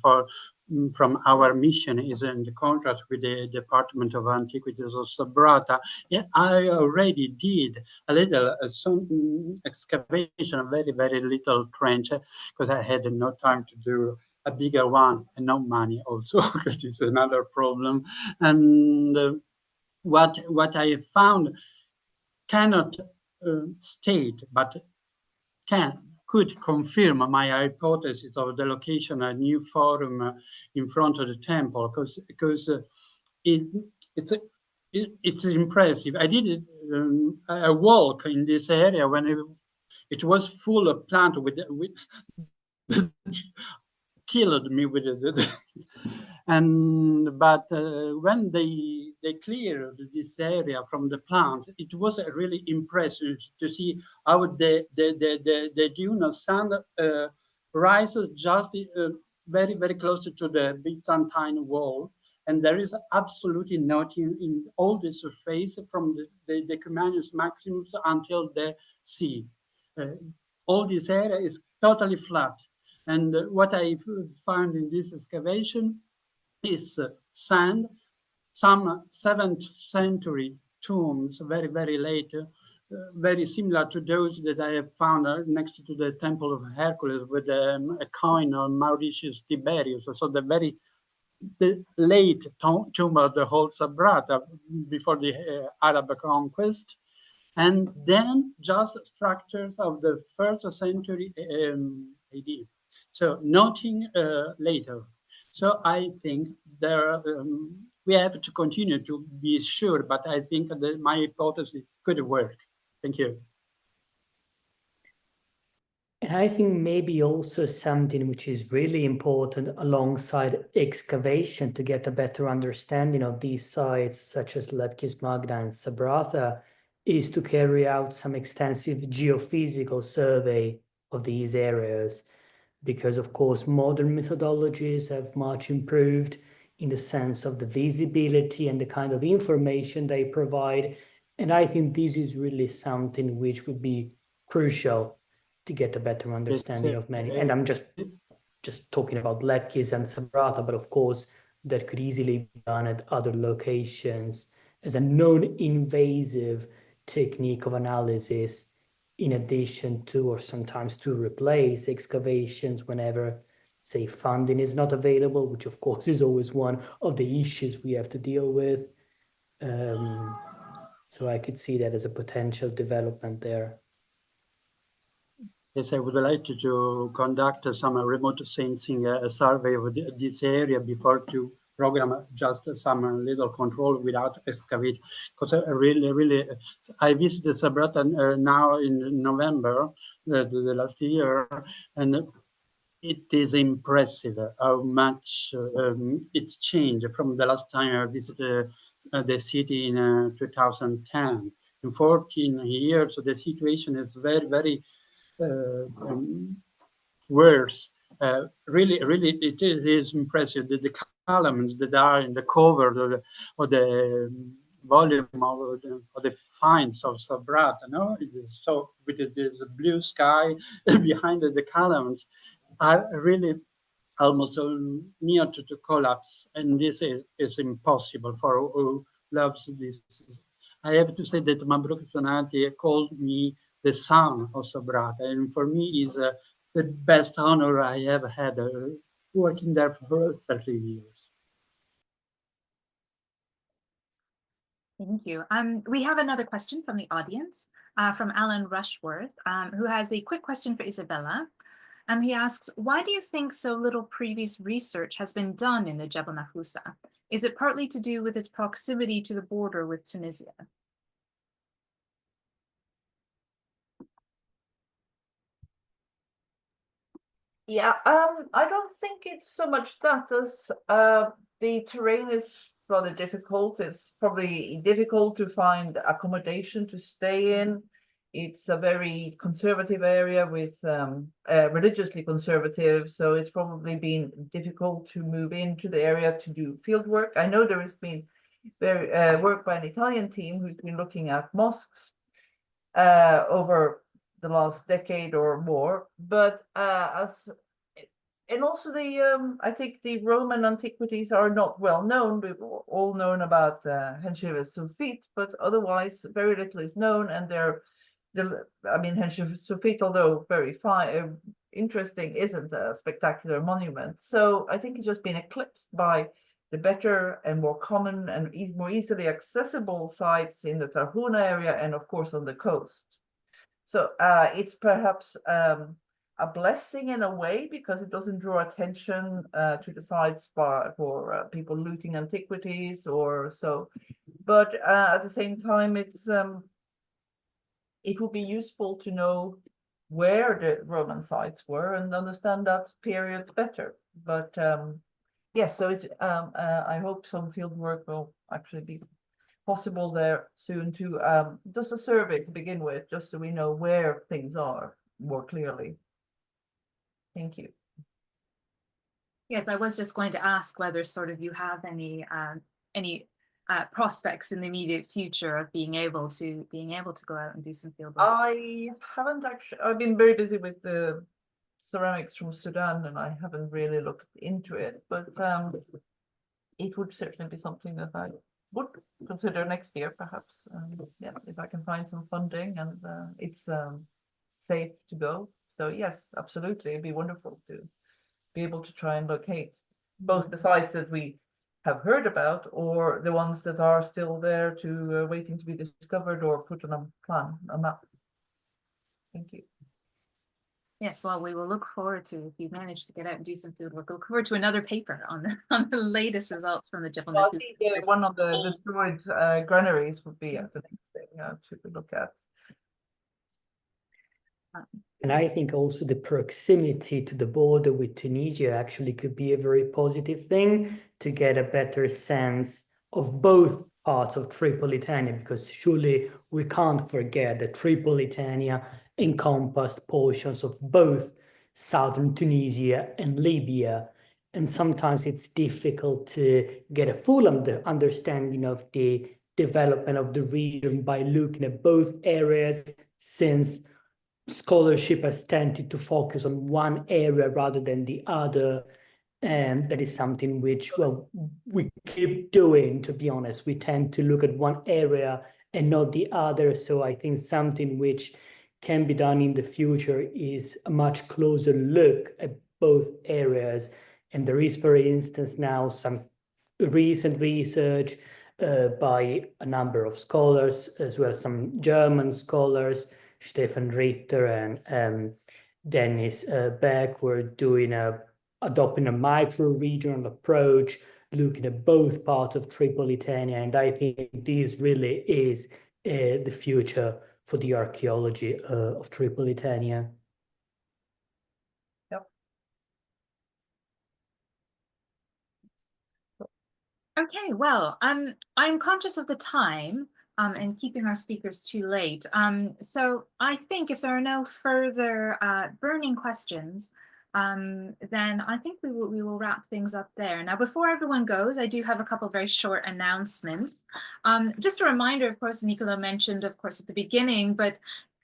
from our mission, is in the contract with the Department of Antiquities of Sabrata. Yeah, I already did a little some excavation, a very, very little trench, because I had no time to do a bigger one and no money also, because it's another problem. And what I found cannot state, but could confirm my hypothesis of the location of a new forum in front of the temple, because it's impressive. I did a walk in this area when it was full of plant with killed me with it. But when they cleared this area from the plant, it was really impressive to see how the dune of sand rises just very, very close to the Byzantine wall. And there is absolutely nothing in all the surface from the Cumulus Maximus until the sea. All this area is totally flat. And what I found in this excavation is sand, some 7th century tombs, very, very late, very similar to those that I have found next to the Temple of Hercules with a coin of Mauritius Tiberius. So the late tomb of the whole Sabrata before the Arab conquest. And then just structures of the 1st century AD. So nothing later. So I think we have to continue to be sure, but I think that my hypothesis could work. Thank you. And I think maybe also something which is really important alongside excavation to get a better understanding of these sites, such as Leptis Magna and Sabrata, is to carry out some extensive geophysical survey of these areas. Because of course, modern methodologies have much improved in the sense of the visibility and the kind of information they provide. And I think this is really something which would be crucial to get a better understanding of many. And I'm just talking about Leptis and Sabrata, but of course, that could easily be done at other locations as a non-invasive technique of analysis, in addition to, or sometimes to replace excavations whenever, say, funding is not available, which of course is always one of the issues we have to deal with. So I could see that as a potential development there. Yes, I would like to conduct some remote sensing survey of this area before to program just some little control without excavate. Because really, I visited Sabrata now in November, the last year, and it is impressive how much it's changed from the last time I visited the city in 2010. In 14 years, the situation is very, very worse. Really, it is impressive. The columns that are in the cover of the volume of the finds of Sabrata, no, it is so with this blue sky behind the columns are really almost near to collapse, and this is impossible for who loves this. I have to say that Mabrouk Zanati called me the son of Sabrata, and for me is the best honor I ever had working there for 30 years. Thank you. We have another question from the audience, from Alan Rushworth, who has a quick question for Isabella. He asks, why do you think so little previous research has been done in the Jebel Nafousa? Is it partly to do with its proximity to the border with Tunisia? Yeah, I don't think it's so much that as the terrain is rather difficult. It's probably difficult to find accommodation to stay in. It's a very conservative area with religiously conservative, so it's probably been difficult to move into the area to do field work. I know there has been work by an Italian team who's been looking at mosques over the last decade or more, but and also I think the Roman antiquities are not well known. We've all known about Hensheva Sufit, but otherwise very little is known, and Hensheva Sufit, although very interesting, isn't a spectacular monument. So I think it's just been eclipsed by the better and more common and more easily accessible sites in the Tarhuna area and of course on the coast. So it's perhaps a blessing in a way because it doesn't draw attention to the sites for people looting antiquities or so. But at the same time, it would be useful to know where the Roman sites were and understand that period better. But yes, so it's I hope some field work will actually be possible there soon to just a survey to begin with, just so we know where things are more clearly. Thank you. Yes, I was just going to ask whether sort of you have any prospects in the immediate future of being able to go out and do some field work. I haven't actually. I've been very busy with the ceramics from Sudan, and I haven't really looked into it. But it would certainly be something that I would consider next year, perhaps. Yeah, if I can find some funding and it's safe to go. So yes, absolutely, it'd be wonderful to be able to try and locate both the sites that we have heard about or the ones that are still there to waiting to be discovered or put on a map. Thank you. Yes, well, we will look forward to, if you manage to get out and do some field work, look forward to another paper on the latest results from the Jebel Well, Nafousa. I think one of the destroyed granaries would be the next thing to look at. And I think also the proximity to the border with Tunisia actually could be a very positive thing to get a better sense of both parts of Tripolitania, because surely we can't forget that Tripolitania encompassed portions of both southern Tunisia and Libya. And sometimes it's difficult to get a full understanding of the development of the region by looking at both areas, since scholarship has tended to focus on one area rather than the other. And that is something which, well, we keep doing, to be honest. We tend to look at one area and not the other. So I think something which can be done in the future is a much closer look at both areas. And there is, for instance, now some recent research by a number of scholars, as well as some German scholars, Stefan Ritter and Dennis Beck. We're adopting a micro-regional approach, looking at both parts of Tripolitania, and I think this really is the future for the archaeology of Tripolitania. Yep. Okay, well, I'm conscious of the time and keeping our speakers too late. So I think if there are no further burning questions, then I think we will wrap things up there. Now, before everyone goes, I do have a couple very short announcements. Just a reminder, of course, Nicolo mentioned, of course, at the beginning, but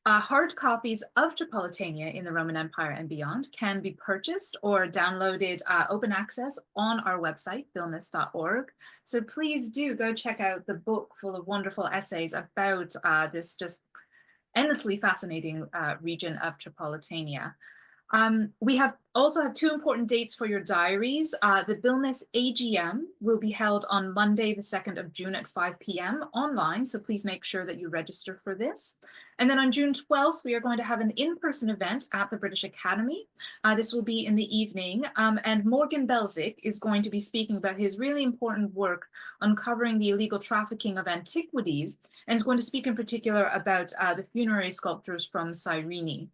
hard copies of Tripolitania in the Roman Empire and beyond can be purchased or downloaded open access on our website, billness.org. So please do go check out the book full of wonderful essays about this just endlessly fascinating region of Tripolitania. We also have two important dates for your diaries. The Billness AGM will be held on Monday, the 2nd of June at 5 p.m. online, so please make sure that you register for this. And then on June 12th, we are going to have an in-person event at the British Academy. This will be in the evening, and Morgan Belzik is going to be speaking about his really important work uncovering the illegal trafficking of antiquities, and is going to speak in particular about the funerary sculptures from Cyrene.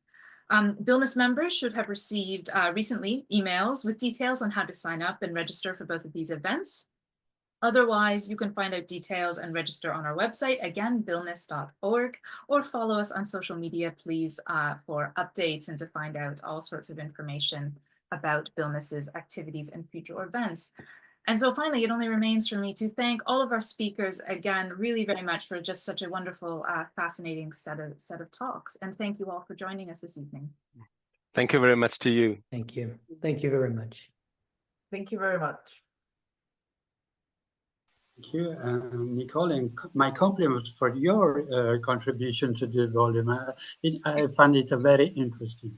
Billness members should have received recently emails with details on how to sign up and register for both of these events. Otherwise, you can find out details and register on our website, again, billness.org, or follow us on social media, please, for updates and to find out all sorts of information about Billness's activities and future events. And so finally, it only remains for me to thank all of our speakers again, really very much for just such a wonderful, fascinating set of talks. And thank you all for joining us this evening. Thank you very much to you. Thank you. Thank you very much. Thank you very much. Thank you, Nicole, and my compliments for your contribution to the volume. I find it very interesting.